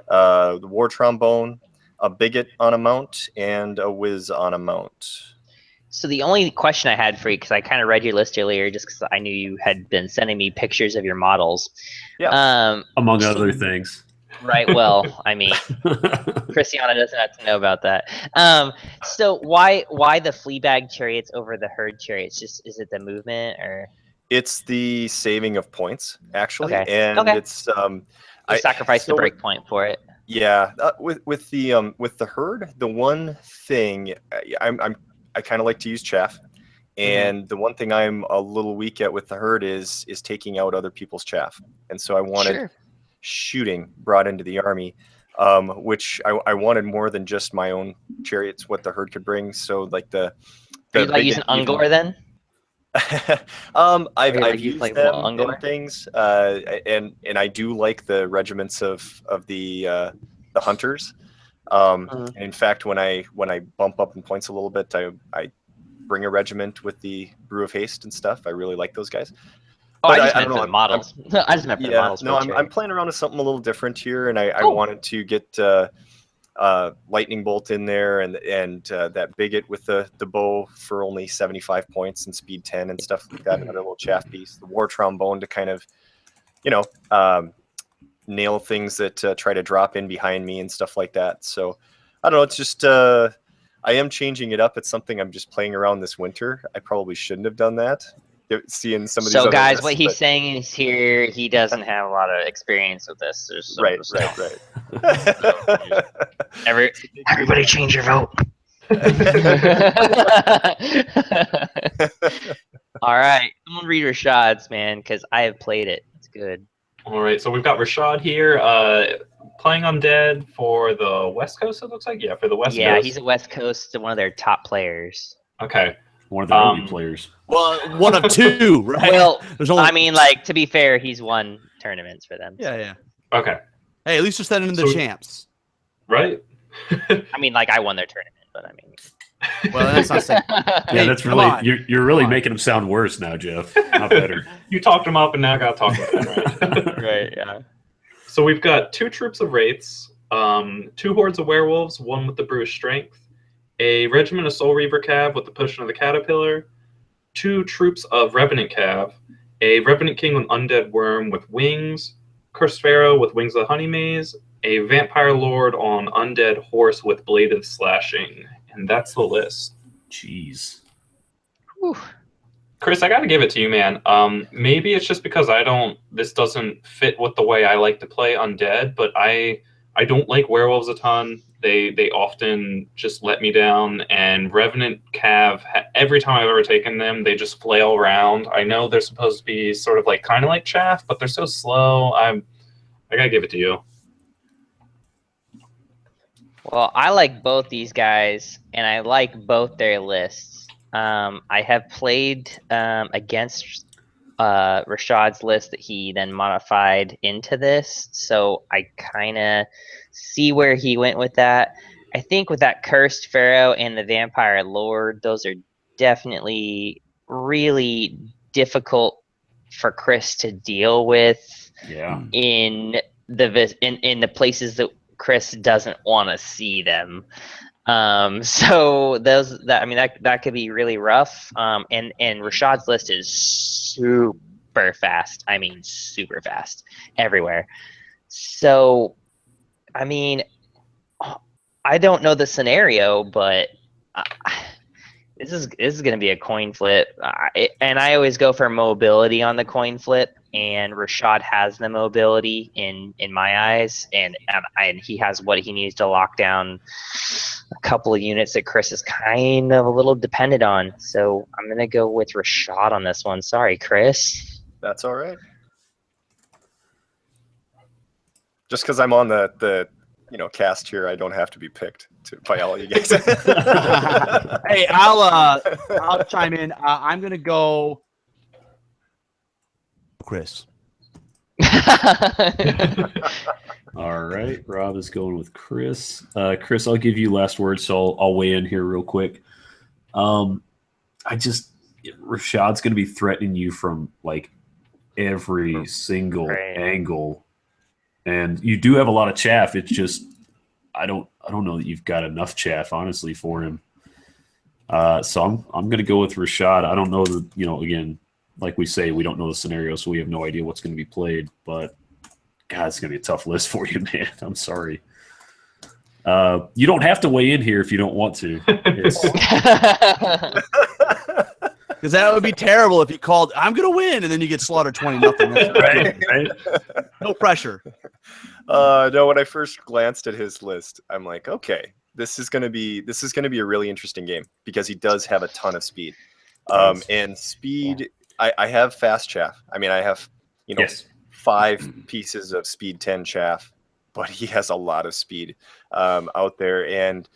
the War Trombone, a Bigot on a mount, and a Whiz on a mount. So the only question I had for you, because I kind of read your list earlier, just because I knew you had been sending me pictures of your models. Yeah. Among other things. Right. Well, I mean, Christiana doesn't have to know about that. So why the Fleabag Chariots over the herd chariots? Just is it the movement or? It's the saving of points, actually, Okay. and it's You sacrifice the break point for it. Yeah, with the herd, the one thing I kind of like to use chaff, and the one thing I'm a little weak at with the herd is taking out other people's chaff, and so I wanted shooting brought into the army, which I wanted more than just my own chariots, what the herd could bring. So like Are you like using Ungor then? I've used them in things, and I do like the regiments of the hunters. And in fact, when I bump up in points a little bit, I bring a regiment with the Brew of Haste and stuff. I really like those guys. Oh, I just meant for the models. I just meant for the models. No, I'm playing around with something a little different here, and I wanted to get Lightning Bolt in there, and that Bigot with the bow for only 75 points and speed 10 and stuff like that. Another little chaff piece. The War Trombone to kind of, nail things that try to drop in behind me and stuff like that. So I don't know. It's just I am changing it up. It's something I'm just playing around this winter. I probably shouldn't have done that. Seeing some of these. So other guys, lists, what he's saying is here he doesn't have a lot of experience with this. Right. Everybody change your vote. All right, someone read Rashad's, man, because I have played it. It's good. All right, so we've got Rashad here playing Undead for the West Coast, it looks like. Yeah, for the West Coast. Yeah, he's a West Coast, one of their top players. Okay. One of the early players. Well, one of 2, right? Well, there's only... I mean, like, to be fair, he's won tournaments for them. Yeah. Okay. Hey, at least you're sending them the champs. Right? I mean, like, I won their tournament, but I mean... Well, that's not saying... Yeah, that's really... You're really making him sound worse now, Jeff. Not better. You talked him up, and now I got to talk about him, right? Right, yeah. So we've got 2 troops of Wraiths, 2 hordes of Werewolves, 1 with the Brew of Strength, a regiment of Soul Reaver Cav with the Pushing of the Caterpillar, 2 troops of Revenant Cav, a Revenant King with Undead Worm with Wings, Cursed Pharaoh with Wings of the Honey Maze, a Vampire Lord on Undead Horse with Bladed Slashing. And that's the list. Jeez. Whew. Chris, I got to give it to you, man. Maybe it's just because this doesn't fit with the way I like to play Undead, but I don't like werewolves a ton. They often just let me down, and Revenant Cav, every time I've ever taken them, they just flail around. I know they're supposed to be sort of like kind of like chaff, but they're so slow. I gotta give it to you. Well, I like both these guys, and I like both their lists. I have played against Rashad's list that he then modified into this, so I kind of see where he went with that. I think with that Cursed Pharaoh and the Vampire Lord, those are definitely really difficult for Chris to deal with. Yeah. In the places that Chris doesn't want to see them. So that could be really rough. And Rashad's list is super fast. I mean, super fast everywhere. So, I mean, I don't know the scenario, but this is going to be a coin flip. And I always go for mobility on the coin flip. And Rashad has the mobility in my eyes, and he has what he needs to lock down a couple of units that Chris is kind of a little dependent on. So I'm gonna go with Rashad on this one. Sorry, Chris. That's all right. Just because I'm on the cast here, I don't have to be picked by all you guys. Hey, I'll chime in. I'm gonna go. Chris. All right. Rob is going with Chris. Chris, I'll give you last words, so I'll weigh in here real quick. Rashad's going to be threatening you from like every single angle, and you do have a lot of chaff. It's just I don't know that you've got enough chaff, honestly, for him. So I'm going to go with Rashad. I don't know that, again, like we say, we don't know the scenario, so we have no idea what's going to be played. But, God, it's going to be a tough list for you, man. I'm sorry. You don't have to weigh in here if you don't want to. Because that would be terrible if you called, I'm going to win, and then you get slaughtered 20-0. Right? No pressure. No, when I first glanced at his list, I'm like, okay, this is going to be a really interesting game because he does have a ton of speed. And speed, I have fast chaff. I mean, I have, yes. 5 pieces of speed 10 chaff, but he has a lot of speed out there, and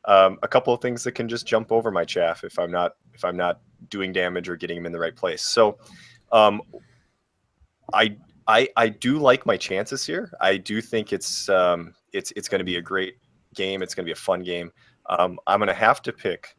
a couple of things that can just jump over my chaff if I'm not doing damage or getting him in the right place. So I do like my chances here. I do think it's going to be a great game. It's going to be a fun game. I'm going to have to pick.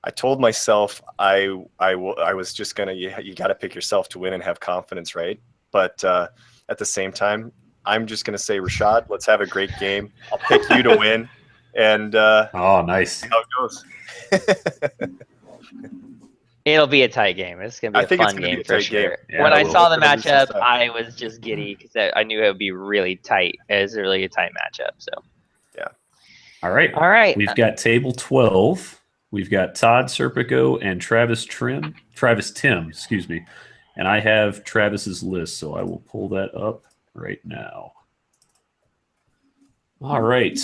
I told myself I was just gonna. You got to pick yourself to win and have confidence, right? But at the same time, I'm just gonna say, Rashad, let's have a great game. I'll pick you to win, and oh, nice. See how it goes. It'll be a tight game. It's gonna be a fun game for sure. Yeah, when I saw the matchup, I was just giddy because I knew it would be really tight. It was really a tight matchup. So yeah. All right. We've got table 12. We've got Todd Serpico and Travis Tim, and I have Travis's list, so I will pull that up right now. All right.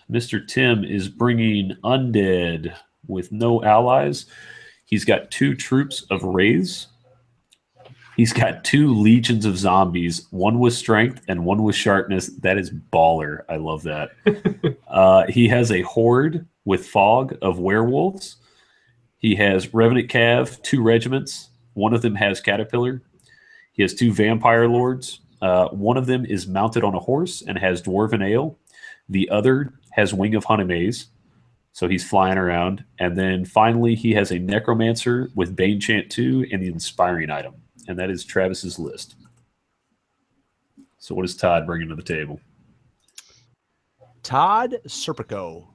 Mr. Tim is bringing Undead with no allies. He's got 2 troops of Wraiths. He's got 2 legions of zombies, 1 with strength and 1 with sharpness. That is baller. I love that. He has a horde with fog of werewolves. He has Revenant Cav, 2 regiments. 1 of them has Caterpillar. He has 2 Vampire Lords. 1 of them is mounted on a horse and has Dwarven Ale. The other has Wing of Honeymaze, so he's flying around. And then finally, he has a Necromancer with Bane Chant 2 and the Inspiring item. And that is Travis's list. So what is Todd bringing to the table? Todd Serpico,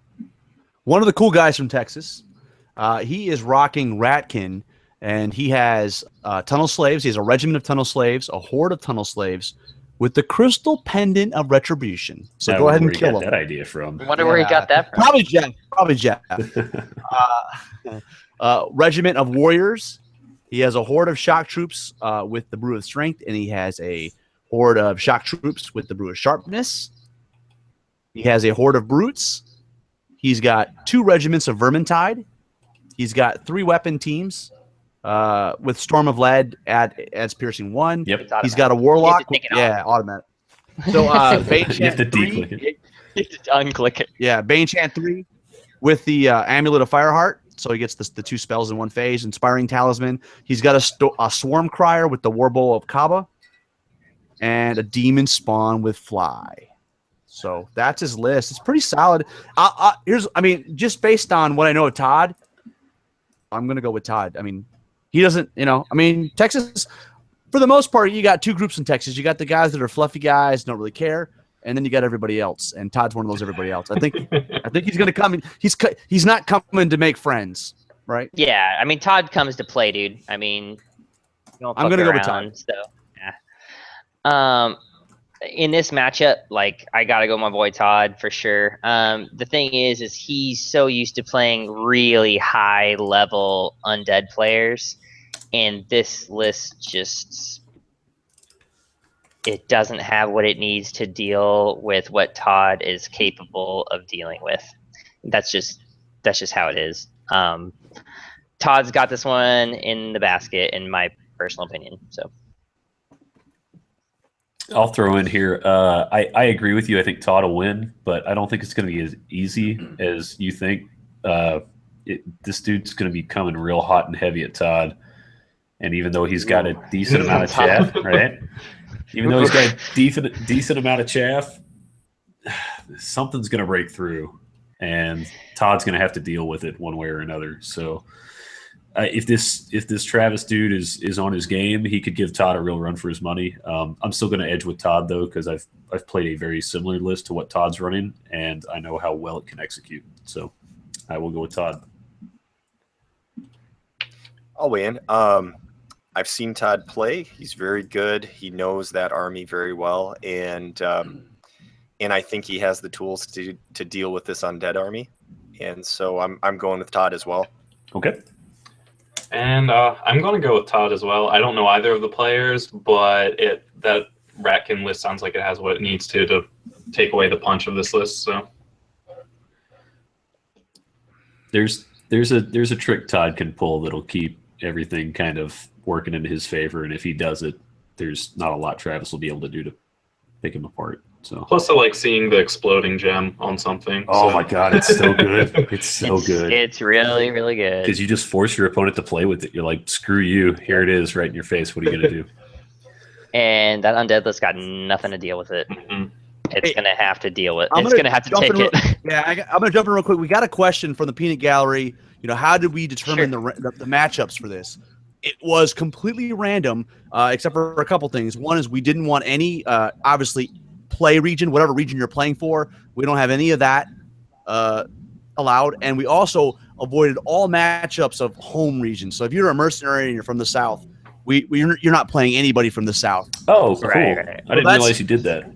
one of the cool guys from Texas. He is rocking Ratkin and he has tunnel slaves. He has a regiment of tunnel slaves, a horde of tunnel slaves, with the crystal pendant of retribution. So go ahead and kill him. That idea from? I wonder where he got that from. Probably Jeff. Regiment of warriors. He has a horde of shock troops with the brew of strength, and he has a horde of shock troops with the brew of sharpness. He has a horde of brutes. He's got 2 regiments of vermintide. He's got 3 weapon teams with Storm of Lead adds piercing 1. Yep. He's got a warlock. Yeah, automatic. So Bane You have to Chant 3. declick it. You have to unclick it. Yeah, Bane Chant 3 with the Amulet of Fireheart. So he gets the 2 spells in one phase. Inspiring Talisman. He's got a Swarm Crier with the Warbow of Kaba. And a Demon Spawn with Fly. So that's his list. It's pretty solid. Just based on what I know of Todd, I'm going to go with Todd. I mean, he doesn't, Texas, for the most part, you got 2 groups in Texas. You got the guys that are fluffy guys, don't really care, and then you got everybody else. And Todd's one of those everybody else. I think he's going to come in. He's not coming to make friends, right? Yeah, I mean, Todd comes to play, dude. I mean, I'm going to go with Todd. So, yeah. In this matchup, I gotta go my boy Todd for sure. The thing is he's so used to playing really high level undead players, and this list it doesn't have what it needs to deal with what Todd is capable of dealing with. That's just how it is. Todd's got this one in the basket, in my personal opinion. So. I'll throw in here. I agree with you. I think Todd will win, but I don't think it's going to be as easy as you think. This dude's going to be coming real hot and heavy at Todd, and even though he's got a decent amount of chaff, right? Even though he's got a decent amount of chaff, something's going to break through, and Todd's going to have to deal with it one way or another. So. If this Travis dude is on his game, he could give Todd a real run for his money. I'm still going to edge with Todd though, because I've played a very similar list to what Todd's running, and I know how well it can execute. So I will go with Todd. I'll weigh in. I've seen Todd play. He's very good. He knows that army very well, and I think he has the tools to deal with this undead army. And so I'm going with Todd as well. Okay. And I'm going to go with Todd as well. I don't know either of the players, but that Ratkin list sounds like it has what it needs to take away the punch of this list. So there's a trick Todd can pull that'll keep everything kind of working into his favor, and if he does it, there's not a lot Travis will be able to do to pick him apart. So plus, I like seeing the exploding gem on something. Oh my god, it's so good! It's good. It's really, really good. Because you just force your opponent to play with it. You're like, screw you. Here it is, right in your face. What are you gonna do? And that undead list got nothing to deal with it. Mm-hmm. It's gonna have to deal with. It's gonna have to take it. Yeah, I'm gonna jump in real quick. We got a question from the Peanut Gallery. How did we determine the matchups for this? It was completely random, except for a couple things. One is we didn't want any, obviously, play region, whatever region you're playing for. We don't have any of that allowed, and we also avoided all matchups of home regions. So if you're a mercenary and you're from the South, you're not playing anybody from the South. Oh, cool! Right. I didn't realize you did that.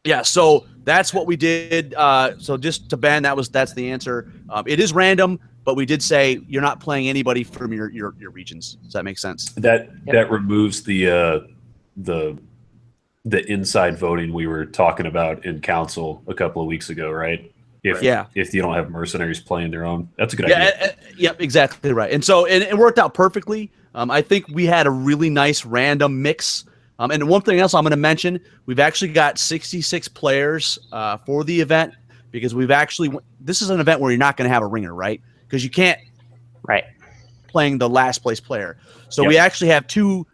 Yeah, so that's what we did. So just to Ben, that's the answer. It is random, but we did say you're not playing anybody from your regions. Does that make sense? That removes the inside voting we were talking about in council a couple of weeks ago, right? If you don't have mercenaries playing their own, that's a good idea. Yep, exactly right. And so it worked out perfectly. I think we had a really nice random mix. And one thing else I'm going to mention, we've actually got 66 players for the event, because this is an event where you're not going to have a ringer, right? Because you can't playing the last place player. So we actually have 2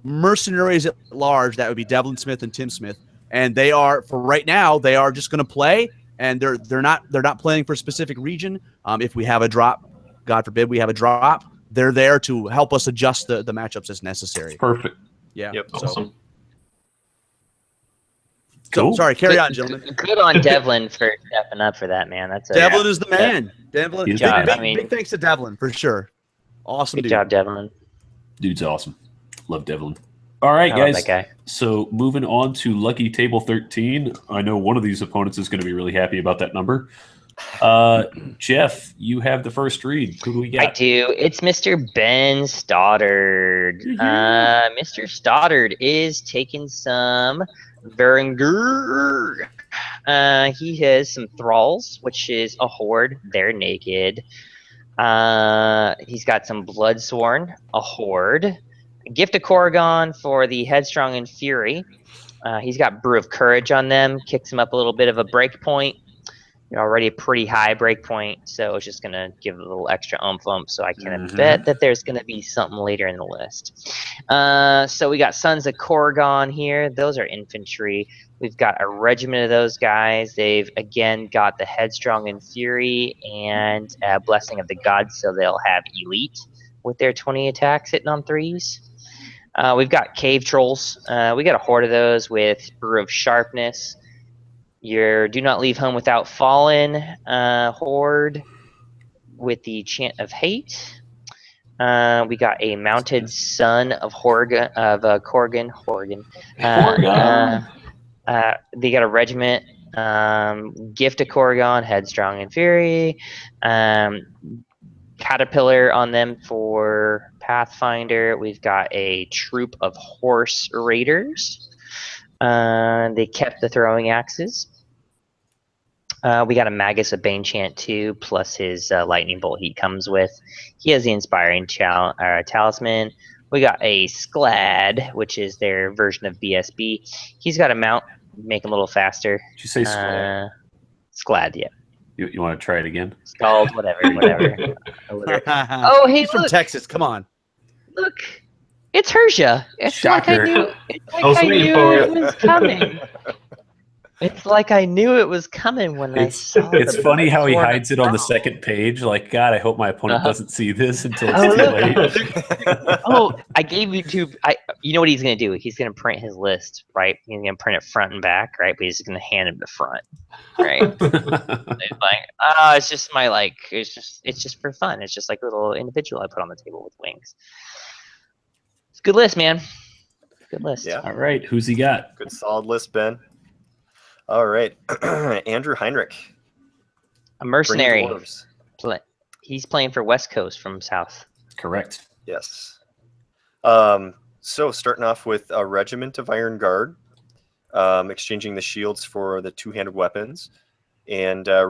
mercenaries at large. That would be Devlin Smith and Tim Smith, and they are, for right now, they are just going to play, and they're not playing for a specific region. If we have a drop, God forbid we have a drop, they're there to help us adjust the matchups as necessary. Perfect. Yeah. Yep. Awesome. Cool. So, sorry, carry on, gentlemen. Good on Devlin for stepping up for that, man. Devlin is the man. Devlin. Big thanks to Devlin for sure. Awesome Good dude. job, Devlin. Dude's awesome. Love Devlin. All right, I love guys. that guy. So moving on to Lucky Table 13. I know one of these opponents is going to be really happy about that number. Jeff, you have the first read. Who do we I got? do. It's Mr. Ben Stoddard. Mr. Stoddard is taking some Berenger. He has some thralls, which is a horde. They're naked. He's got some Bloodsworn, a horde. Gift of Corrigan for the Headstrong and Fury. He's got Brew of Courage on them. Kicks him up a little bit of a break point. You're already a pretty high break point, so it's just going to give a little extra ump so I can bet that there's going to be something later in the list. So we got Sons of Corrigan here. Those are infantry. We've got a regiment of those guys. They've, again, got the Headstrong and Fury and Blessing of the Gods, so they'll have Elite with their 20 attacks hitting on 3s. We've got Cave Trolls. We got a horde of those with Brew of Sharpness. Your Do Not Leave Home Without Fallen horde with the Chant of Hate. We got a Mounted Son of Corrigan. They got a regiment. Gift of Corrigan, Headstrong and Fury. Caterpillar on them for Pathfinder. We've got a troop of Horse Raiders. They kept the throwing axes. We got a Magus of Banechant too, plus his lightning bolt he comes with. He has the Inspiring Talisman. We got a Sklad, which is their version of BSB. He's got a mount, make him a little faster. Did you say Sklad? Sklad, yeah. You want to try it again? Scald, whatever. Oh, hey, He's from look. Texas. Come on. Look, it's Hersha. It's Shocker. like I knew it was coming. It's like I knew it was coming when I saw it. It's funny how he hides it on the second page. Like, God, I hope my opponent doesn't see this until it's too late. Oh, I gave you two. You know what he's going to do? He's going to print his list, right? He's going to print it front and back, right? But he's going to hand him the front, right? It's like, it's just my it's just for fun. It's just like a little individual I put on the table with wings. It's a good list, man. Good list. Yeah. All right, who's he got? Good solid list, Ben. All right. Andrew Heinrich. A mercenary. Bring dwarves. He's playing for West Coast from South. Correct. Yes. So starting off with a regiment of Iron Guard, exchanging the shields for the two-handed weapons, and two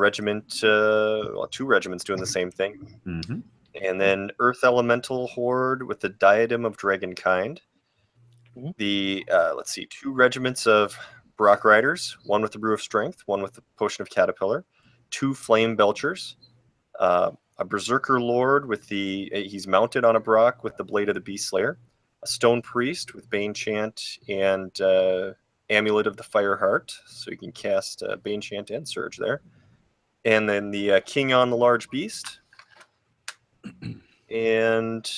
regiments doing the same thing. Mm-hmm. And then Earth Elemental Horde with the Diadem of Dragonkind. The let's see, two regiments of Brock Riders, one with the Brew of Strength, one with the Potion of Caterpillar, two Flame Belchers, a Berserker Lord with he's mounted on a Brock with the Blade of the Beast Slayer, a Stone Priest with Bane Chant and Amulet of the Fire Heart, so you can cast Bane Chant and Surge there, and then the King on the Large Beast, and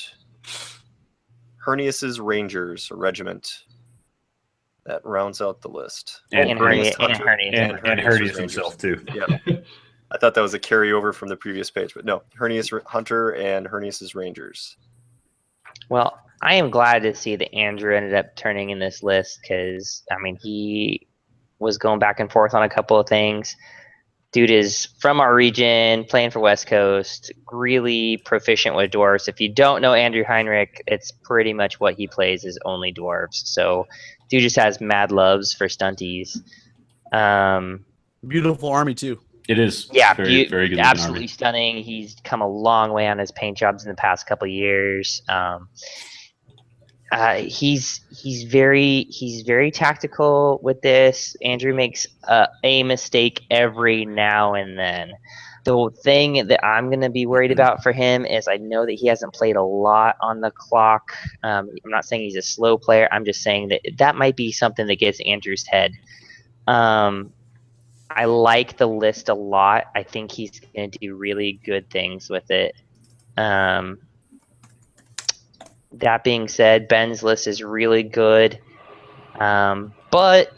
Hernius's Rangers, a regiment. That rounds out the list. And Hernius himself, too. Yeah. I thought that was a carryover from the previous page, but no. Hernius Hunter and Hernius's Rangers. Well, I am glad to see that Andrew ended up turning in this list because, I mean, he was going back and forth on a couple of things. Dude is from our region, playing for West Coast, really proficient with dwarves. If you don't know Andrew Heinrich, it's pretty much what he plays is only dwarves. So dude just has mad loves for stunties. Beautiful army, too. It is. Yeah, very good. absolutely stunning. He's come a long way on his paint jobs in the past couple of years. He's very tactical with this. Andrew makes a mistake every now and then. The thing that I'm going to be worried about for him is I know that he hasn't played a lot on the clock. I'm not saying he's a slow player. I'm just saying that might be something that gets Andrew's head. I like the list a lot. I think he's going to do really good things with it. That being said, Ben's list is really good. But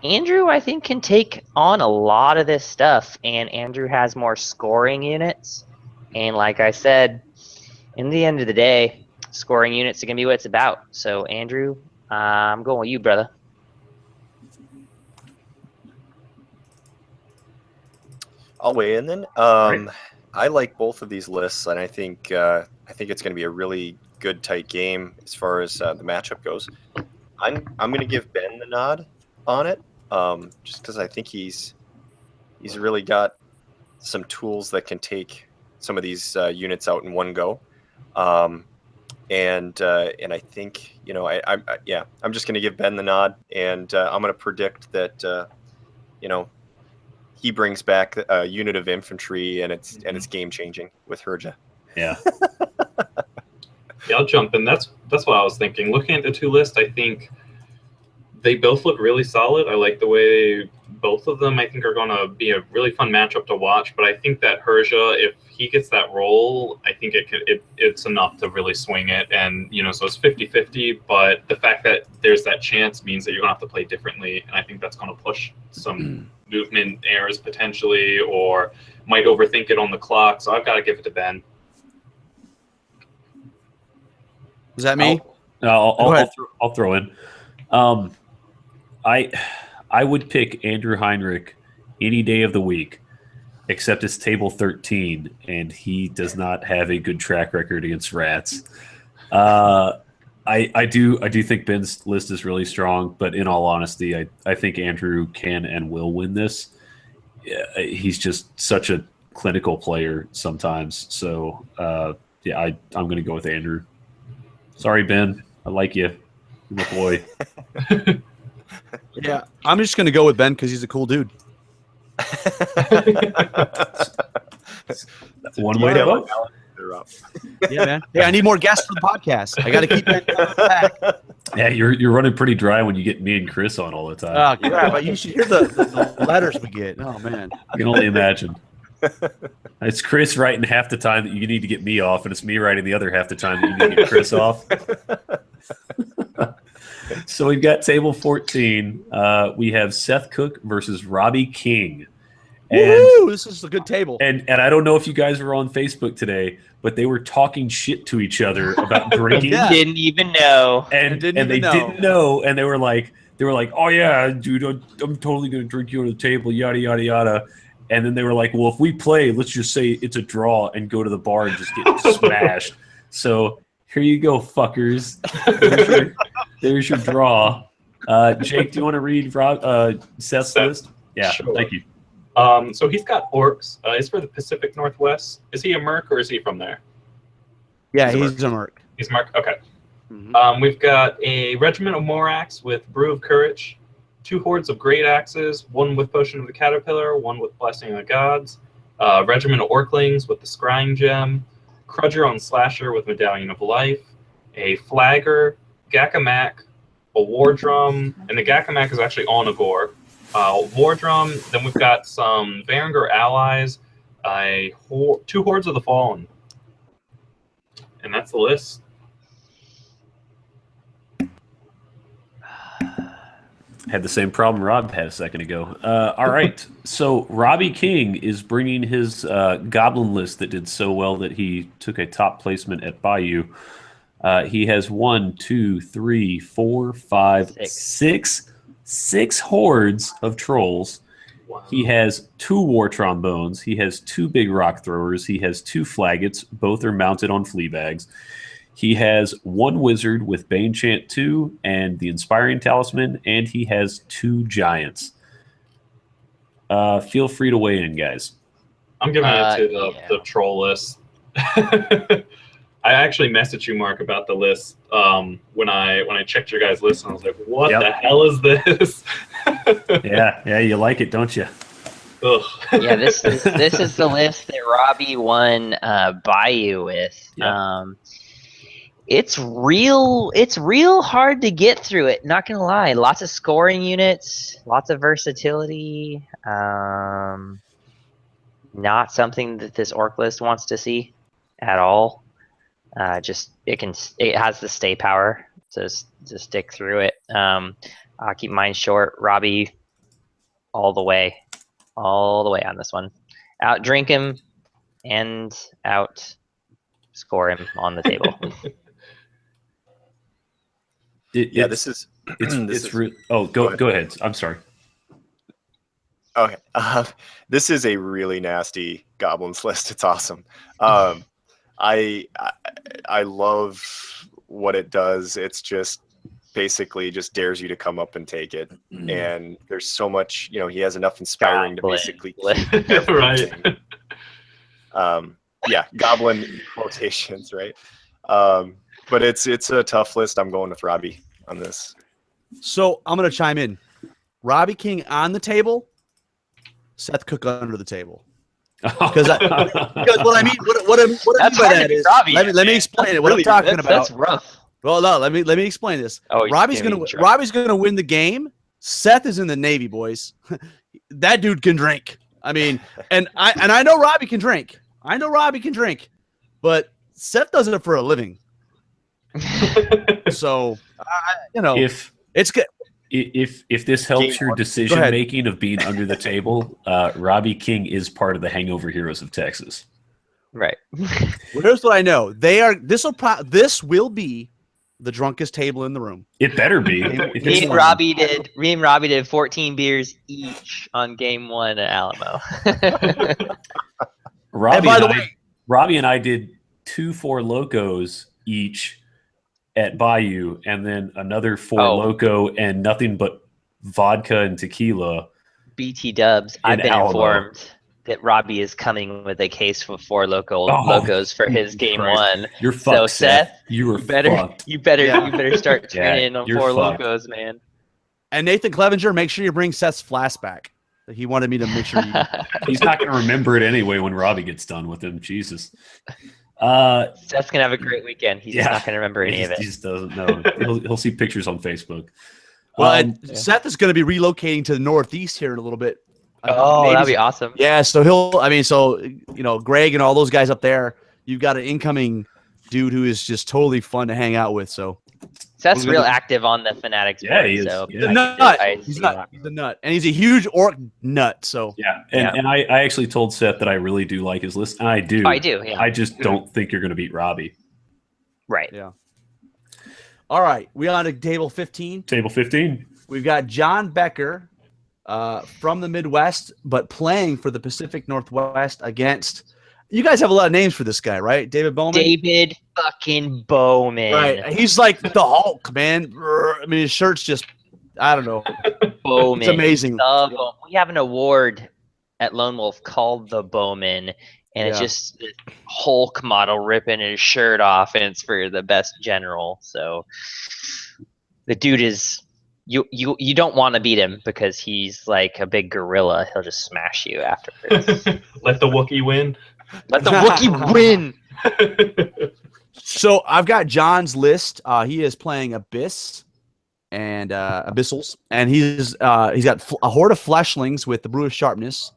Andrew, I think, can take on a lot of this stuff. And Andrew has more scoring units. And like I said, in the end of the day, scoring units are going to be what it's about. So, Andrew, I'm going with you, brother. I'll weigh in then. I like both of these lists, and I think it's going to be a really good, tight game as far as the matchup goes. I'm going to give Ben the nod on it, just because I think he's really got some tools that can take some of these units out in one go. And I think, I'm just going to give Ben the nod, and I'm going to predict that he brings back a unit of infantry, and it's game changing with Herja. Yeah. Yeah, I'll jump in. That's what I was thinking. Looking at the two lists, I think they both look really solid. I like the way both of them, I think, are going to be a really fun matchup to watch. But I think that Herja, if he gets that role, I think it's enough to really swing it. And, so it's 50-50. But the fact that there's that chance means that you're going to have to play differently. And I think that's going to push some movement errors potentially, or might overthink it on the clock. So I've got to give it to Ben. Was that me? I'll throw in. I would pick Andrew Heinrich any day of the week, except it's table 13, and he does not have a good track record against rats. I do think Ben's list is really strong, but in all honesty, I think Andrew can and will win this. He's just such a clinical player sometimes. So I'm going to go with Andrew. Sorry, Ben. I like you. You're my boy. Yeah, I'm just going to go with Ben because he's a cool dude. One way to vote. Yeah, man. Yeah, I need more guests for the podcast. I got to keep Ben back. Yeah, you're running pretty dry when you get me and Chris on all the time. Oh, yeah, but you should hear the letters we get. Oh, man. I can only imagine. It's Chris writing half the time that you need to get me off, and it's me writing the other half the time that you need to get Chris off. So we've got table 14. We have Seth Cook versus Robbie King. Woo! This is a good table. And I don't know if you guys were on Facebook today, but they were talking shit to each other about drinking. Yeah. Didn't even know. And they didn't know. And they were like, oh yeah, dude, I'm totally gonna drink you on the table, yada yada yada. And then they were like, well, if we play, let's just say it's a draw and go to the bar and just get smashed. So here you go, fuckers. There's your draw. Jake, do you want to read Seth's list? Yeah, sure. Thank you. So he's got orcs. He's for the Pacific Northwest. Is he a merc or is he from there? Yeah, he's a merc. He's a merc. Okay. Mm-hmm. We've got a regiment of Morax with Brew of Courage, 2 hordes of Great Axes, 1 with Potion of the Caterpillar, 1 with Blessing of the Gods, regiment of Orklings with the Scrying Gem, Crudger on Slasher with Medallion of Life, a Flagger, Gakamak, a War Drum, and the Gakamak is actually on a gore. War Drum, then we've got some Varangur allies, 2 hordes of the Fallen. And that's the list. Had the same problem Rob had a second ago. All right, so Robbie King is bringing his goblin list that did so well that he took a top placement at Bayou. He has 1, 2, 3, 4, 5, 6 hordes of trolls. Wow. He has 2 war trombones. He has 2 big rock throwers. He has 2 flaggots. Both are mounted on flea bags. He has 1 wizard with Bane Chant 2 and the Inspiring Talisman, and he has 2 giants. Feel free to weigh in, guys. I'm giving it to the troll list. I actually messaged you, Mark, about the list when I checked your guys' list, and I was like, what the hell is this? Yeah, you like it, don't you? Ugh. Yeah, this is the list that Robbie won Bayou with. Yep. It's real hard to get through it, not gonna lie. Lots of scoring units, lots of versatility. Not something that this orc list wants to see at all. It has the stay power to stick through it. I'll keep mine short. Robbie, all the way on this one. Out drink him and out score him on the table. This is. Go ahead. I'm sorry. Okay. This is a really nasty goblins list. It's awesome. I love what it does. It's just basically just dares you to come up and take it. And there's so much, he has enough inspiring to basically keep everything. Goblin quotations, right? But it's a tough list. I'm going with Robbie on this. So I'm going to chime in. Robbie King on the table, Seth Cook under the table. Because what I mean by that is, let me explain it. What I'm talking about. That's rough. Well, no, let me explain this. Robbie's gonna win the game. Seth is in the Navy, boys. That dude can drink. I mean, and I know Robbie can drink. But Seth does it for a living. So it's good. If this helps your decision making of being under the table, Robbie King is part of the Hangover Heroes of Texas. Right. Well, here's what I know. This will be the drunkest table in the room. It better be. Me and Robbie did 14 beers each on game 1 at Alamo. Robbie and I did 2 4 Locos each at Bayou, and then another 4 Loco and nothing but vodka and tequila. BT Dubs. I've been informed that Robbie is coming with a case of 4 Locos for his game 1. You're fucked, so Seth. You fucked. You better start training on 4 Locos, man. And Nathan Clevenger, make sure you bring Seth's flashback. He wanted me to make sure he's not going to remember it anyway when Robbie gets done with him. Jesus. Seth's gonna have a great weekend. He's just not gonna remember any of it. He just doesn't know. He'll see pictures on Facebook. Well, Seth is going to be relocating to the Northeast here in a little bit. That'd be awesome. Yeah, so Greg and all those guys up there, you've got an incoming dude who is just totally fun to hang out with. So Seth's real active on the Fanatics board. He is. So he's a nut. He's a nut. And he's a huge orc nut. So and I actually told Seth that I really do like his list. And I do. I do, yeah. I just don't think you're going to beat Robbie. Right. Yeah. All right. We on to table 15. Table 15. We've got John Becker from the Midwest, but playing for the Pacific Northwest against. You guys have a lot of names for this guy, right? David Bowman? David fucking Bowman. Right. He's like the Hulk, man. I mean, his shirt's just, I don't know. Bowman. It's amazing. We have an award at Lone Wolf called the Bowman, and it's just the Hulk model ripping his shirt off, and it's for the best general. So the dude is... You don't want to beat him because he's like a big gorilla. He'll just smash you afterwards. Let the Wookiee win. Let the Wookiee win. So I've got John's list. He is playing Abyss and Abyssals, and he's got a horde of fleshlings with the Brew of Sharpness,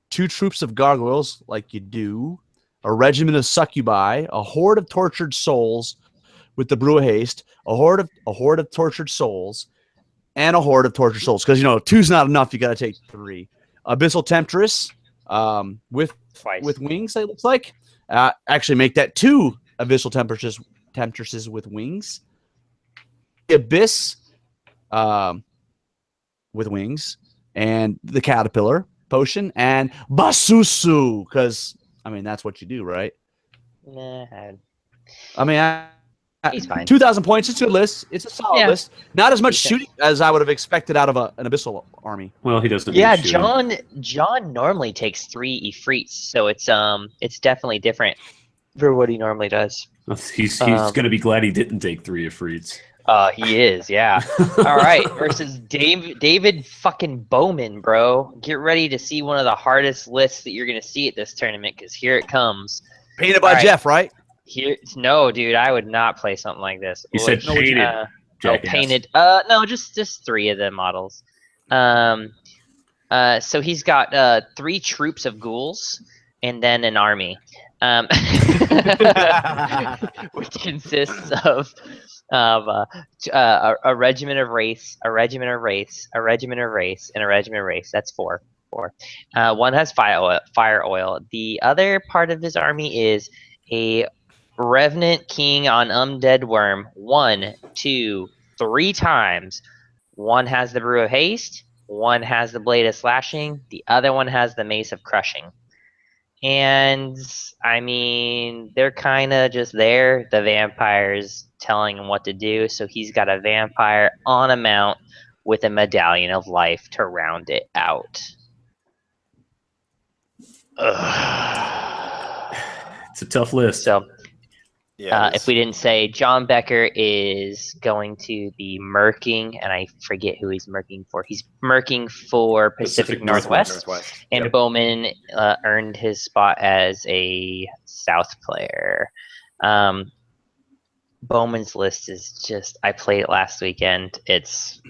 2 troops of gargoyles, like you do, a regiment of succubi, a horde of tortured souls with the Brew of Haste, a horde of tortured souls, and a horde of tortured souls. Because 2's not enough; you got to take 3. Abyssal Temptress with wings. It looks like. Actually, make that 2 Abyssal Temptresses with wings. Abyss with wings, and the Caterpillar Potion, and Basusu, because that's what you do, right? Nah. He's fine. 2,000 points. It's a good list. It's a solid list. Not as much shooting as I would have expected out of an Abyssal army. Well, he doesn't. Yeah, John normally takes 3 Ifrits, so it's definitely different for what he normally does. He's going to be glad he didn't take 3 Ifrits. He is, yeah. All right, versus David fucking Bowman, bro. Get ready to see one of the hardest lists that you're going to see at this tournament, because here it comes. Painted by Jeff, right? No, dude, I would not play something like this. You said painted. Painted. No, just 3 of the models. So he's got 3 troops of ghouls and then an army, which consists of a regiment of race, a regiment of race, a regiment of race, and a regiment of race. That's 4. One has fire oil. The other part of his army is a Revenant King on Undead Worm 1, 2, 3 times. One has the Brew of Haste, one has the Blade of Slashing, the other one has the Mace of Crushing. And, I mean, they're kind of just there. The vampire's telling him what to do, so he's got a vampire on a mount with a Medallion of Life to round it out. It's a tough list. So, Yeah. if we didn't say, John Becker is going to be murking, and I forget who he's murking for. He's murking for Pacific Northwest. And Yep. Bowman earned his spot as a South player. Bowman's list is just, I played it last weekend. It's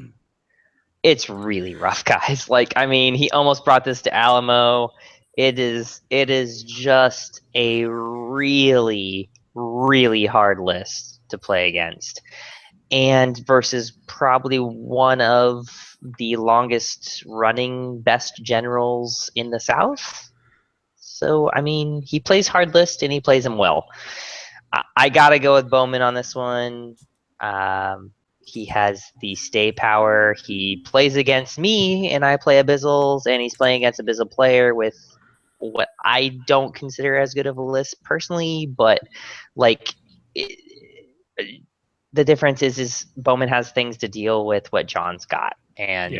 really rough, guys. Like, I mean, he almost brought this to Alamo. It is just a really, really hard list to play against. And versus probably one of the longest running best generals in the South. So, I mean, he plays hard list and he plays them well. I gotta go with Bowman on this one. He has the stay power. He plays against me, and I play Abyssals, and he's playing against Abyssal player with what I don't consider as good of a list personally, but like the difference is Bowman has things to deal with what John's got, and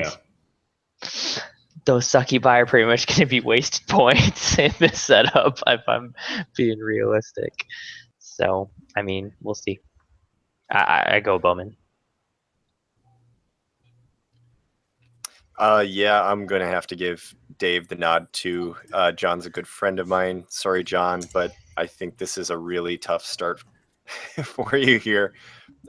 those succubi are pretty much going to be wasted points in this setup if I'm being realistic. So, I mean, we'll see. I go Bowman. Yeah, I'm going to have to give Dave the nod too. John's a good friend of mine. Sorry, John, but I think this is a really tough start for you here.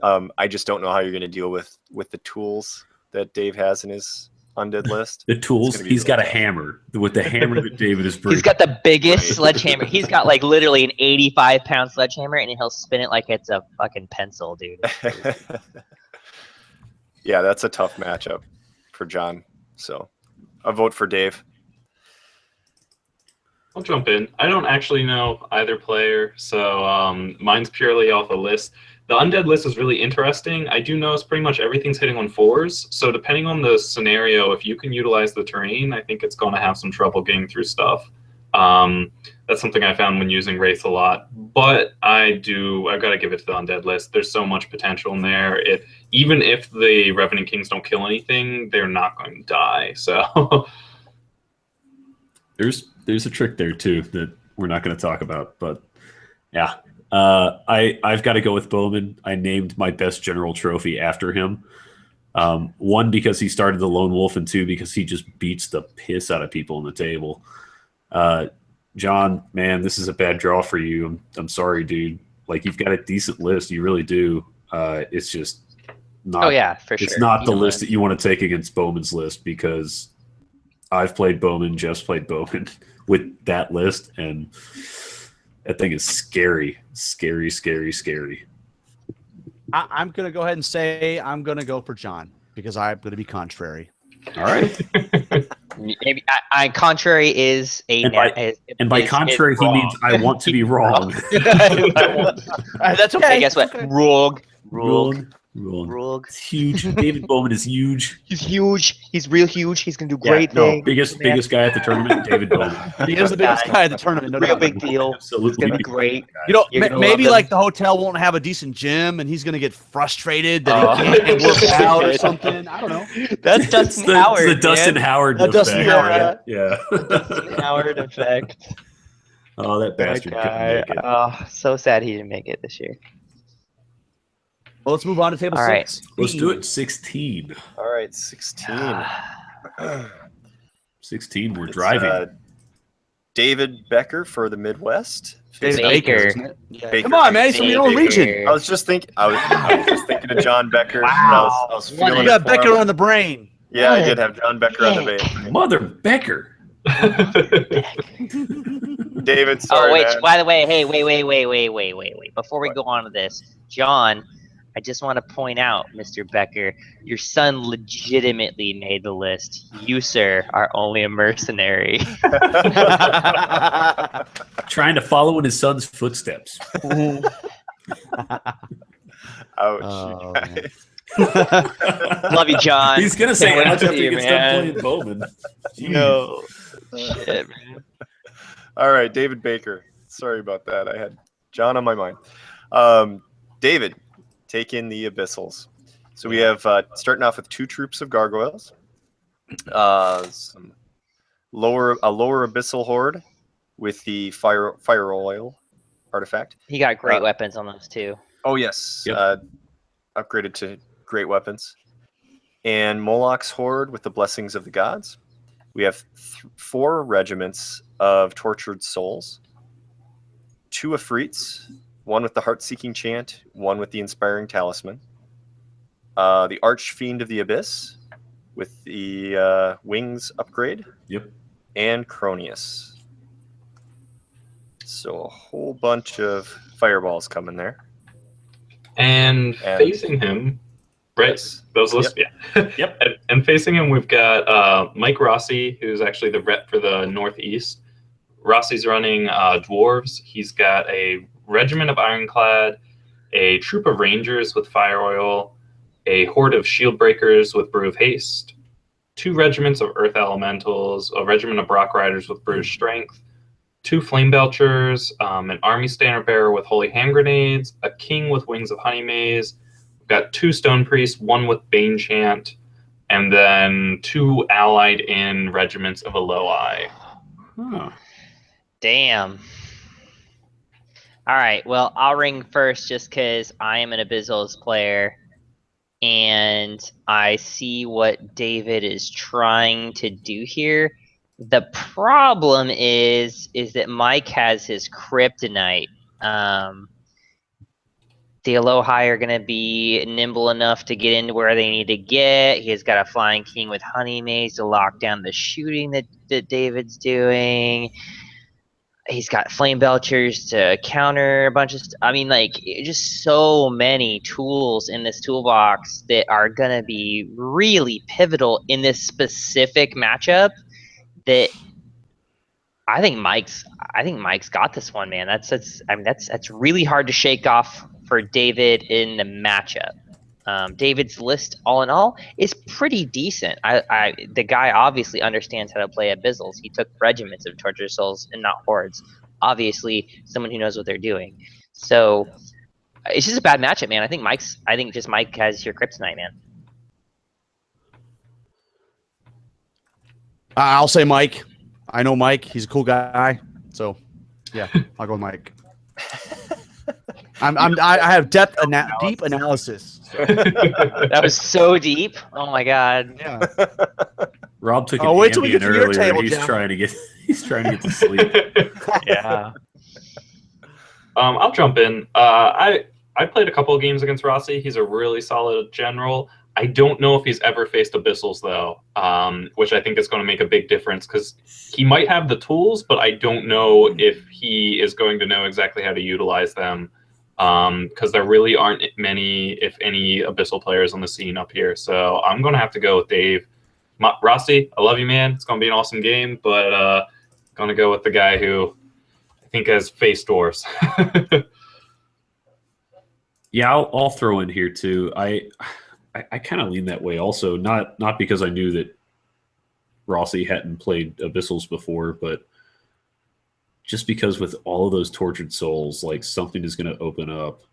I just don't know how you're going to deal with the tools that Dave has in his undead list. The tools, he's got a hammer. With the hammer that David is bringing. He's got the biggest sledgehammer. He's got like literally an 85-pound sledgehammer, and he'll spin it like it's a fucking pencil, dude. Yeah, that's a tough matchup for John. So I'll vote for Dave. I'll jump in. I don't actually know either player, so mine's purely off a list. The undead list is really interesting. I do notice pretty much everything's hitting on 4s, so depending on the scenario, if you can utilize the terrain, I think it's going to have some trouble getting through stuff. That's something I found when using Wraith a lot, but I've got to give it to the undead list. There's so much potential in there. Even if the Revenant Kings don't kill anything, they're not going to die. So there's a trick there too that we're not going to talk about, but yeah. I've got to go with Bowman. I named my best general trophy after him. 1, because he started the Lone Wolf, and 2, because he just beats the piss out of people on the table. John, man, this is a bad draw for you. I'm sorry, dude. Like, you've got a decent list. You really do. It's just not. Oh yeah, for sure. It's not the list that you want to take against Bowman's list, because I've played Bowman, Jeff's played Bowman with that list, and that thing is scary. Scary, scary, scary. I'm going to go ahead and say I'm going to go for John, because I'm going to be contrary. All right. Maybe contrary is a by contrary, he means I want to be wrong. That's okay. Hey, guess what? Okay. Rogue. It's huge. David Bowman is huge. He's huge. He's real huge. He's gonna do great things. Biggest guy at the tournament, David Bowman. He is the biggest guy at the tournament. No Real doubt. big deal. Absolutely. It's gonna be great. You know, You're gonna maybe love like him. the hotel won't have a decent gym, and he's gonna get frustrated that he can't work out or something. I don't know. That's It's Dustin the Howard. Dustin man. Howard The Dustin effect. Howard, Yeah. Dustin Howard effect. Oh, that bastard couldn't make it. Oh, so sad he didn't make it this year. Well, let's move on to table All right. 6. Let's do it. 16. All right, 16. 16. We're It's, driving. David Becker for the Midwest. David Baker. isn't it? Baker. Come on, man. He's from your own Baker. region. I was just thinking. I was just thinking of John Becker. Wow. I was You feeling You it got for Becker him. on the brain. Yeah, I did have John Becker on the base. Mother Becker. David, Oh sorry, wait! man. By the way, hey, wait! Before we go on to this, John, I just want to point out, Mr. Becker, your son legitimately made the list. You, sir, are only a mercenary. Trying to follow in his son's footsteps. Ouch. Oh, Love you, John. He's gonna say Can't wait ouch to after see he you, gets done man. playing Bowman. No. Shit, man. All right, David Baker. Sorry about that. I had John on my mind. David, take in the Abyssals. So we have starting off with 2 troops of gargoyles, some lower abyssal horde with the fire oil artifact. He got great weapons on those too. Oh yes, Yep. upgraded to great weapons. And Moloch's horde with the blessings of the gods. We have 4 regiments of tortured souls, 2 Afrits, 1 with the heart-seeking chant, 1 with the inspiring talisman. The Archfiend of the Abyss with the wings upgrade. Yep. And Cronius. So a whole bunch of fireballs coming there. And facing him, right? Yes. Those lists, yeah. Yep. And facing him, we've got Mike Rossi, who's actually the rep for the Northeast. Rossi's running dwarves. He's got a regiment of ironclad, a troop of rangers with fire oil, a horde of shield breakers with brew of haste, 2 regiments of earth elementals, a regiment of Brock riders with brew of strength, 2 flame belchers, an army standard bearer with holy hand grenades, a king with wings of honey maze. We've got 2 stone priests, 1 with bane chant, and then 2 allied in regiments of Eloi. Huh. Damn. All right. Well, I'll ring first just because I am an Abyssals player, and I see what David is trying to do here. The problem is that Mike has his kryptonite. The Elohai are going to be nimble enough to get into where they need to get. He's got a flying king with honey maze to lock down the shooting that David's doing. He's got flame belchers to counter a bunch of I mean, like, just so many tools in this toolbox that are going to be really pivotal in this specific matchup that I think Mike's got this one, man. That's really hard to shake off for David in the matchup. David's list, all in all, is pretty decent. The guy obviously understands how to play Abyssals. He took regiments of tortured souls and not hordes. Obviously, someone who knows what they're doing. So it's just a bad matchup, man. I think Mike has your kryptonite, man. I'll say Mike. I know Mike. He's a cool guy. So, yeah, I'll go with Mike. I have deep analysis. So. That was so deep. Oh my god. Yeah. Rob took an wait till we get Ambien to your earlier. table, He's Jeff. trying to get to sleep. Yeah. I'll jump in. I played a couple of games against Rossi. He's a really solid general. I don't know if he's ever faced Abyssals, though, which I think is going to make a big difference because he might have the tools, but I don't know if he is going to know exactly how to utilize them because there really aren't many, if any, Abyssal players on the scene up here. So I'm going to have to go with Dave. Rossi, I love you, man. It's going to be an awesome game, but going to go with the guy who I think has faced dwarves. Yeah, I'll throw in here, too. I kind of lean that way also, not because I knew that Rossi hadn't played Abyssals before, but just because with all of those tortured souls, like something is going to open up,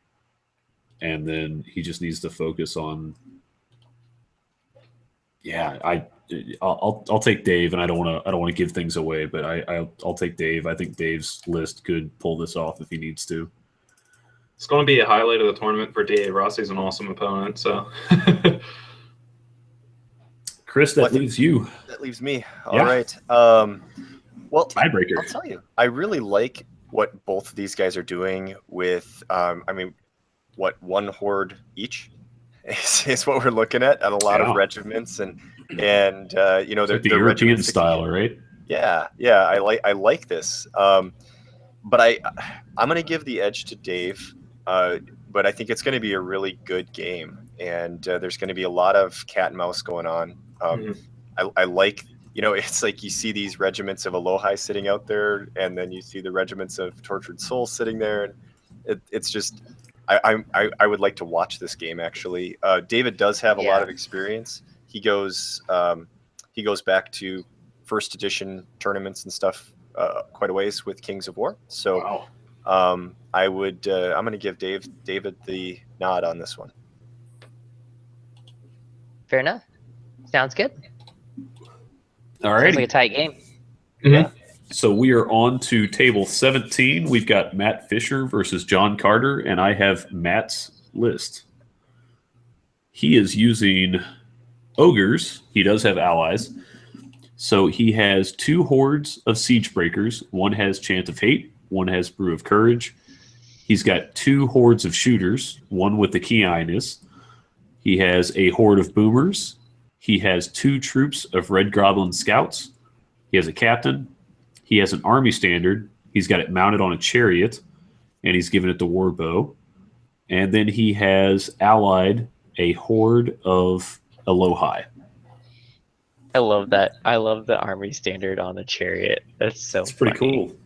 and then he just needs to focus on. Yeah, I'll take Dave, and I don't want to give things away, but I'll take Dave. I think Dave's list could pull this off if he needs to. It's going to be a highlight of the tournament for Dave. Rossi's an awesome opponent, so. Chris, that leaves you. That leaves me. Yeah. All right. Well, Tiebreaker. I'll tell you, I really like what both of these guys are doing with, one horde each is what we're looking at a lot of regiments and they're like the European style, right? Yeah. I like this. But I'm going to give the edge to Dave. But I think it's going to be a really good game, and there's going to be a lot of cat and mouse going on. I like, it's like you see these regiments of Elohai sitting out there, and then you see the regiments of tortured souls sitting there, and it's just, I would like to watch this game actually. David does have a lot of experience. He goes back to first edition tournaments and stuff quite a ways with Kings of War. So I'm going to give David the nod on this one. Fair enough. Sounds good. All right. Sounds like a tight game. Mm-hmm. Yeah. So we are on to table 17. We've got Matt Fisher versus John Carter, and I have Matt's list. He is using ogres. He does have allies. So he has 2 hordes of siege breakers. One has Chant of Hate. One has Brew of Courage. He's got 2 hordes of shooters. One with the Key Eyeness. He has a horde of boomers. He has 2 troops of Red Goblin scouts. He has a captain. He has an army standard. He's got it mounted on a chariot, and he's given it the war bow. And then he has allied a horde of Alohi. I love that. I love the army standard on the chariot. That's so It's pretty cool.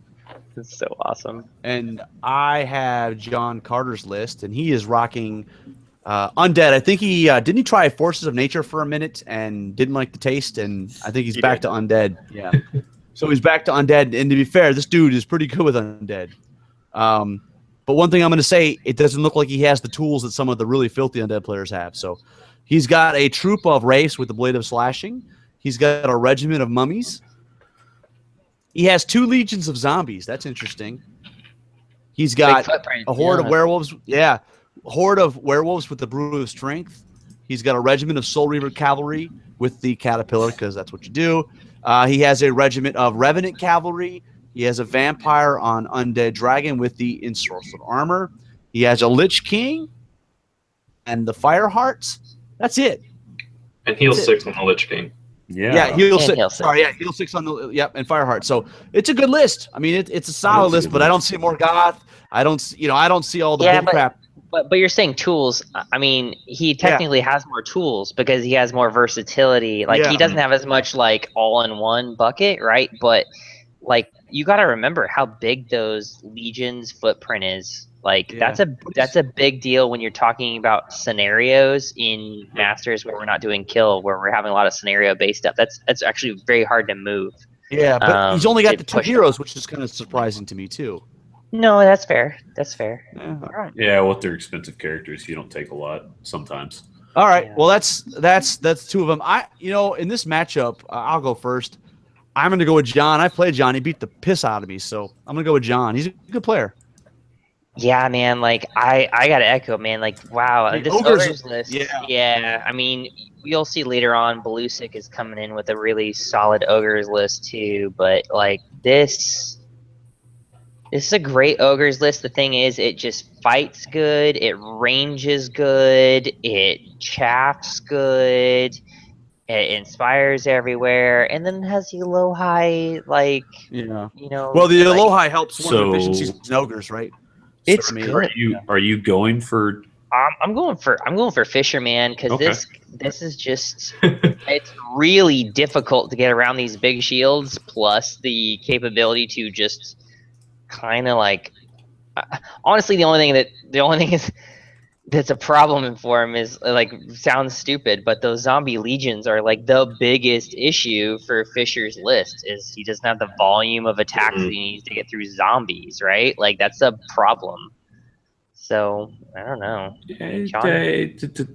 It's so awesome. And I have John Carter's list, and he is rocking undead. I think he didn't he try Forces of Nature for a minute and didn't like the taste, and I think he's back to undead. Yeah. So he's back to undead, and to be fair, this dude is pretty good with undead. But one thing I'm going to say, it doesn't look like he has the tools that some of the really filthy undead players have. So he's got a troop of Wraiths with the Blade of Slashing. He's got a regiment of mummies. He has 2 legions of zombies. That's interesting. He's got a horde of werewolves. Yeah, a horde of werewolves with the Brew of Strength. He's got a regiment of Soul Reaver cavalry with the Caterpillar, because that's what you do. He has a regiment of Revenant cavalry. He has a vampire on Undead Dragon with the ensorcelled armor. He has a Lich King and the Fire Hearts. That's it. And heal 6 on the Lich King. Yeah, heal 6. Sorry, heal 6 on the and Fireheart. So it's a good list. I mean, it's a solid list, but I don't see more goth. I don't see all the bull crap. But you're saying tools. I mean, he technically has more tools because he has more versatility. Like he doesn't have as much like all-in-one bucket, right? But like you got to remember how big those legions footprint is. Like that's a big deal when you're talking about scenarios in Masters where we're not doing kill, where we're having a lot of scenario based stuff. That's actually very hard to move. Yeah, but he's only got the 2 heroes, which is kind of surprising to me too. No, that's fair. That's fair. Yeah, all right. Yeah, with their expensive characters, you don't take a lot sometimes. All right. Yeah. Well, that's 2 of them. In this matchup, I'll go first. I'm going to go with John. I played John. He beat the piss out of me, so I'm going to go with John. He's a good player. Yeah, man. Like I got to echo, man. Like wow, this ogres list. Yeah. I mean, you'll see later on. Belusic is coming in with a really solid ogres list too. But like this is a great ogres list. The thing is, it just fights good. It ranges good. It chaffs good. It inspires everywhere, and then has the Alohi, like Well, the Alohi helps one of the efficiencies in ogres, right? It's Are you going for? I'm going for Fisher, man, because this is just it's really difficult to get around these big shields. Plus the capability to just kind of like, honestly, the only thing is that's a problem for him is like sounds stupid, but those zombie legions are like the biggest issue for Fisher's list. Is he doesn't have the volume of attacks that he needs to get through zombies, right? Like that's a problem. So I don't know.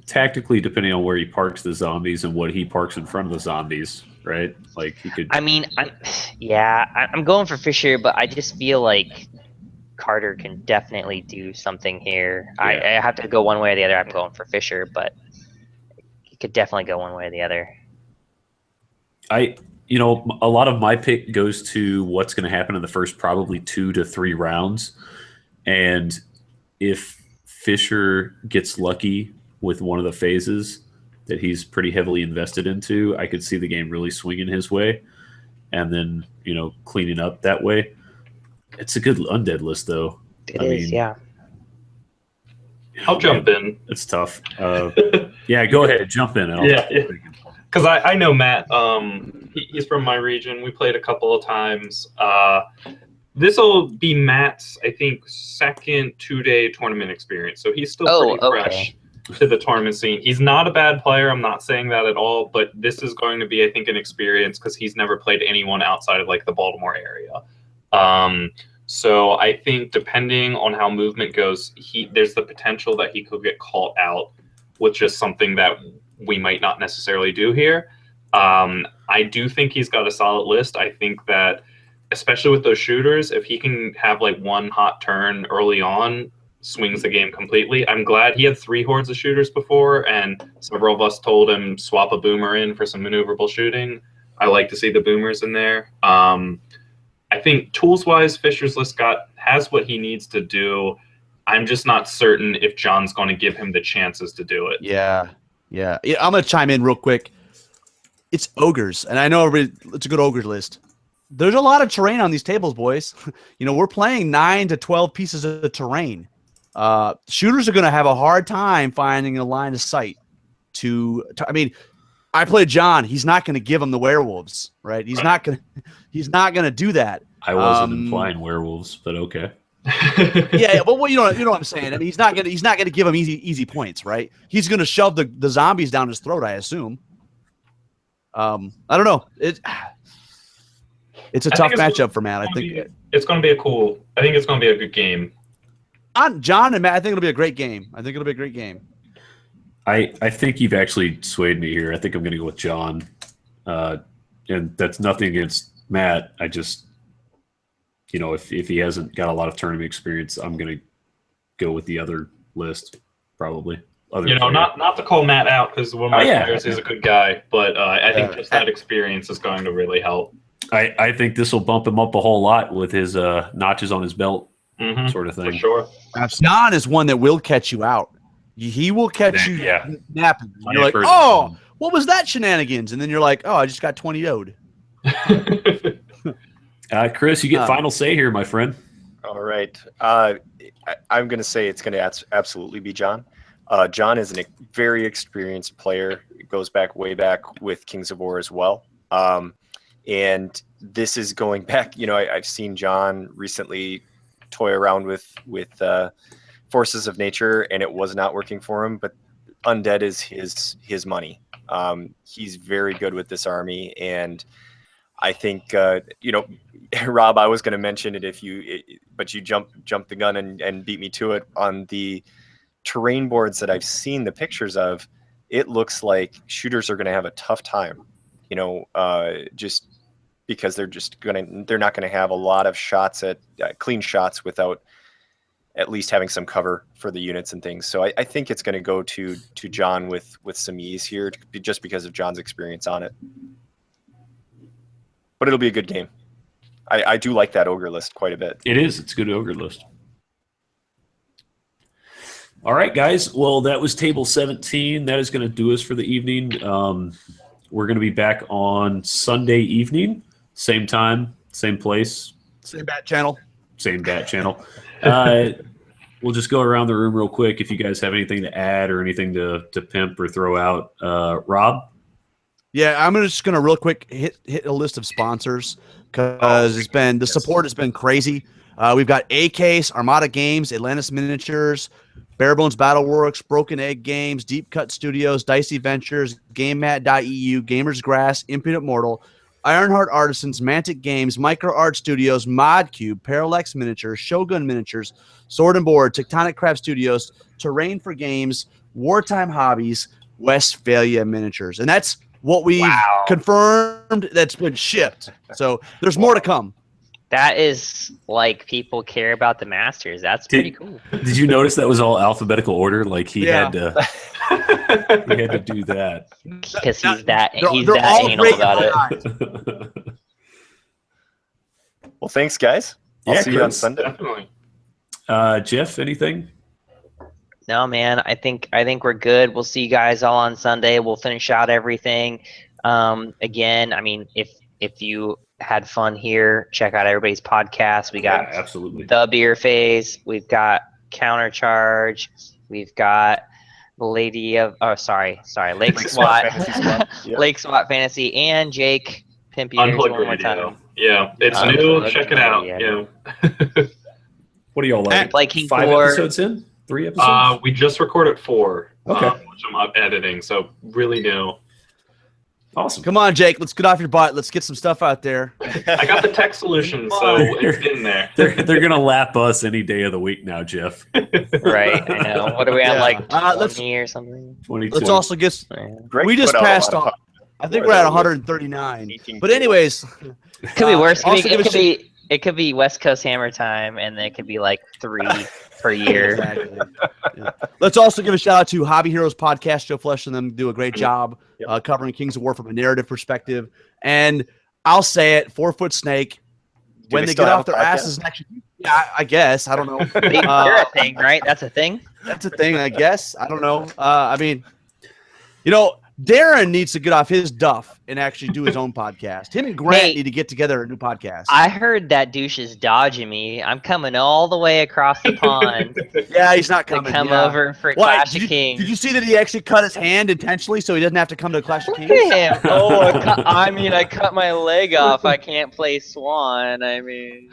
Tactically, depending on where he parks the zombies and what he parks in front of the zombies, right? Like he could. I mean, I'm going for Fisher, but I just feel like Carter can definitely do something here. Yeah. I have to go one way or the other. I'm going for Fisher, but he could definitely go one way or the other. A lot of my pick goes to what's going to happen in the first probably 2 to 3 rounds. And if Fisher gets lucky with one of the phases that he's pretty heavily invested into, I could see the game really swinging his way and then, cleaning up that way. It's a good undead list, though. It is. I'll jump in. It's tough. Yeah, go ahead. Jump in. Because I know Matt. He's from my region. We played a couple of times. This will be Matt's, I think, second 2-day tournament experience. So he's still pretty fresh to the tournament scene. He's not a bad player. I'm not saying that at all. But this is going to be, I think, an experience because he's never played anyone outside of like the Baltimore area. So I think depending on how movement goes, there's the potential that he could get caught out with just something that we might not necessarily do here. I do think he's got a solid list. I think that, especially with those shooters, if he can have like one hot turn early on, swings the game completely. I'm glad he had 3 hordes of shooters before, and several of us told him swap a boomer in for some maneuverable shooting. I like to see the boomers in there. I think tools-wise, Fisher's list has what he needs to do. I'm just not certain if John's going to give him the chances to do it. Yeah. I'm going to chime in real quick. It's ogres, and I know it's a good ogre list. There's a lot of terrain on these tables, boys. We're playing 9 to 12 pieces of terrain. Shooters are going to have a hard time finding a line of sight. I played John. He's not going to give him the werewolves, right? He's not going to do that. I wasn't implying werewolves, but okay. Yeah, but you know what I'm saying. I mean, he's not going to give him easy points, right? He's going to shove the zombies down his throat, I assume. I don't know. It's a tough matchup for Matt. I think it's going to be I think it's going to be a good game. John and Matt, I think it'll be a great game. I think you've actually swayed me here. I think I'm going to go with John. And that's nothing against Matt. I just, if he hasn't got a lot of tournament experience, I'm going to go with the other list, probably. Not to call Matt out because one of my players is a good guy, but I think just that experience is going to really help. I think this will bump him up a whole lot with his notches on his belt, sort of thing. For sure. John is one that will catch you out. He will catch you napping. You're like, what was that shenanigans? And then you're like, I just got 20-0'd. Chris, you get final say here, my friend. All right. I'm going to say it's going to absolutely be John. John is a very experienced player. It goes way back with Kings of War as well. And this is going back, I've seen John recently toy around with Forces of Nature, and it was not working for him, but Undead is his money. He's very good with this army, and I think, Rob, I was going to mention it but you jumped the gun and beat me to it. On the terrain boards that I've seen the pictures of, it looks like shooters are going to have a tough time, just because they're not going to have a lot of shots at clean shots without at least having some cover for the units and things. So I think it's going to go to John with some ease here, just because of John's experience on it. But it'll be a good game. I do like that ogre list quite a bit. It is. It's a good ogre list. All right, guys. Well, that was table 17. That is going to do us for the evening. We're going to be back on Sunday evening. Same time, same place. Same bat channel. We'll just go around the room real quick if you guys have anything to add or anything to pimp or throw out. Rob? Yeah, I'm just going to real quick hit a list of sponsors because the support has been crazy. We've got A-Case, Armada Games, Atlantis Miniatures, Barebones Battleworks, Broken Egg Games, Deep Cut Studios, Dicey Ventures, GameMat.eu, Gamers Grass, Impudent Mortal, Ironheart Artisans, Mantic Games, Micro Art Studios, ModCube, Parallax Miniatures, Shogun Miniatures, Sword and Board, Tectonic Craft Studios, Terrain for Games, Wartime Hobbies, Westphalia Miniatures. And that's what we've confirmed that's been shipped. So there's more to come. That is like people care about the Masters. That's pretty cool. Did you notice that was all alphabetical order? Like he had to do that because he's that anal about it. Well, thanks, guys. I'll see you on Sunday. Definitely. Jeff, anything? No, man. I think we're good. We'll see you guys all on Sunday. We'll finish out everything. Again, I mean, if you had fun here, check out everybody's podcast. We got absolutely The Beer Phase. We've got Countercharge. We've got Lake SWAT. Yep. Lake SWAT Fantasy, and Jake Pimp your ears Unplugged one more Radio. time. Yeah, it's Unplugged new. Check it out. Radio. Yeah. What do y'all like? Play King 5 4. episodes in? 3 episodes? We just recorded 4. Okay. Which I'm up editing, so really new. Awesome. Come on, Jake. Let's get off your butt. Let's get some stuff out there. I got the tech solution, so it's in there. They're gonna lap us any day of the week now, Jeff. Right, I know. What are we at, Yeah. like Let's- 20 or something? 22. Let's also get. Yeah. Greg We just put out a passed lot of on. I think we're at 139. 18 But anyways, Could be worse. also give a It could be West Coast Hammer time, and then it could be like 3 per year. Exactly. Yeah. Let's also give a shout out to Hobby Heroes Podcast. Joe Flesh and them do a great job covering Kings of War from a narrative perspective. And I'll say it, 4 Foot Snake, when they still get have off a their podcast? asses and actually, yeah, I guess. I don't know. They're a thing, right? That's a thing. That's a thing, I guess. I don't know. I mean, you know, Darren needs to get off his duff and actually do his own podcast. Him and Grant Hey. need to get together and do podcasts. I heard that douche is dodging me. I'm coming all the way across the pond Yeah, he's not to coming. come yeah. over for Why, Clash did of you, Kings. Did you see that he actually cut his hand intentionally so he doesn't have to come to Clash of Look Kings? at him. Oh, I cut my leg off. I can't play Swan. I mean,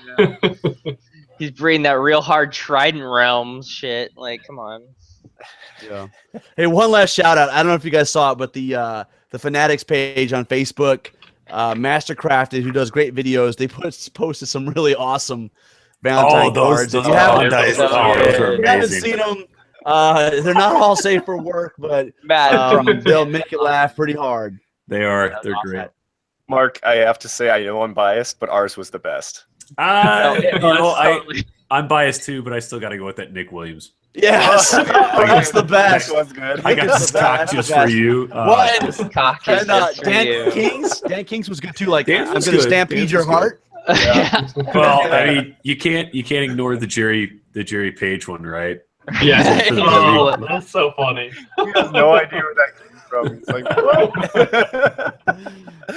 he's breathing that real hard Trident Realms shit. Like, come on. Yeah. Hey, one last shout out. I don't know if you guys saw it, but the Fanatics page on Facebook, Mastercrafted, who does great videos, they posted some really awesome Valentine cards. If you haven't- those those are are if you haven't amazing. seen them, they're not all safe for work, but Bad. they'll make you laugh pretty hard. They are. That's They're awesome. great. Mark, I have to say, I know I'm biased, but ours was the best. I'm biased too, but I still got to go with that Nick Williams. Yes, that's the best. That was good. I got It's the stock best, just the for best. you. What? Cock is And just for Dan you. Kings was good too. Like, Dan I'm was going to good. stampede Dan your was good. heart. Well, I mean, you can't ignore the Jerry Page one, right? Yeah. For the Oh, that's so funny. He has no idea where that came from. He's like, what?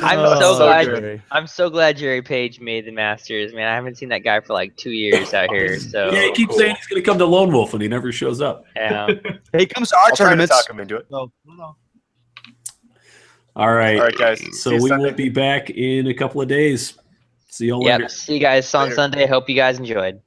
I'm so glad Jerry Page made the Masters, man. I haven't seen that guy for like 2 years out here. So Yeah, he keeps saying he's going to come to Lone Wolf, and he never shows up. yeah. He comes to our I'll try to tournaments. talk him into it. So, All right. All right, guys. So See you we Sunday. will be back in a couple of days. See y'all later. Yep. See you guys on Later. Sunday. Hope you guys enjoyed.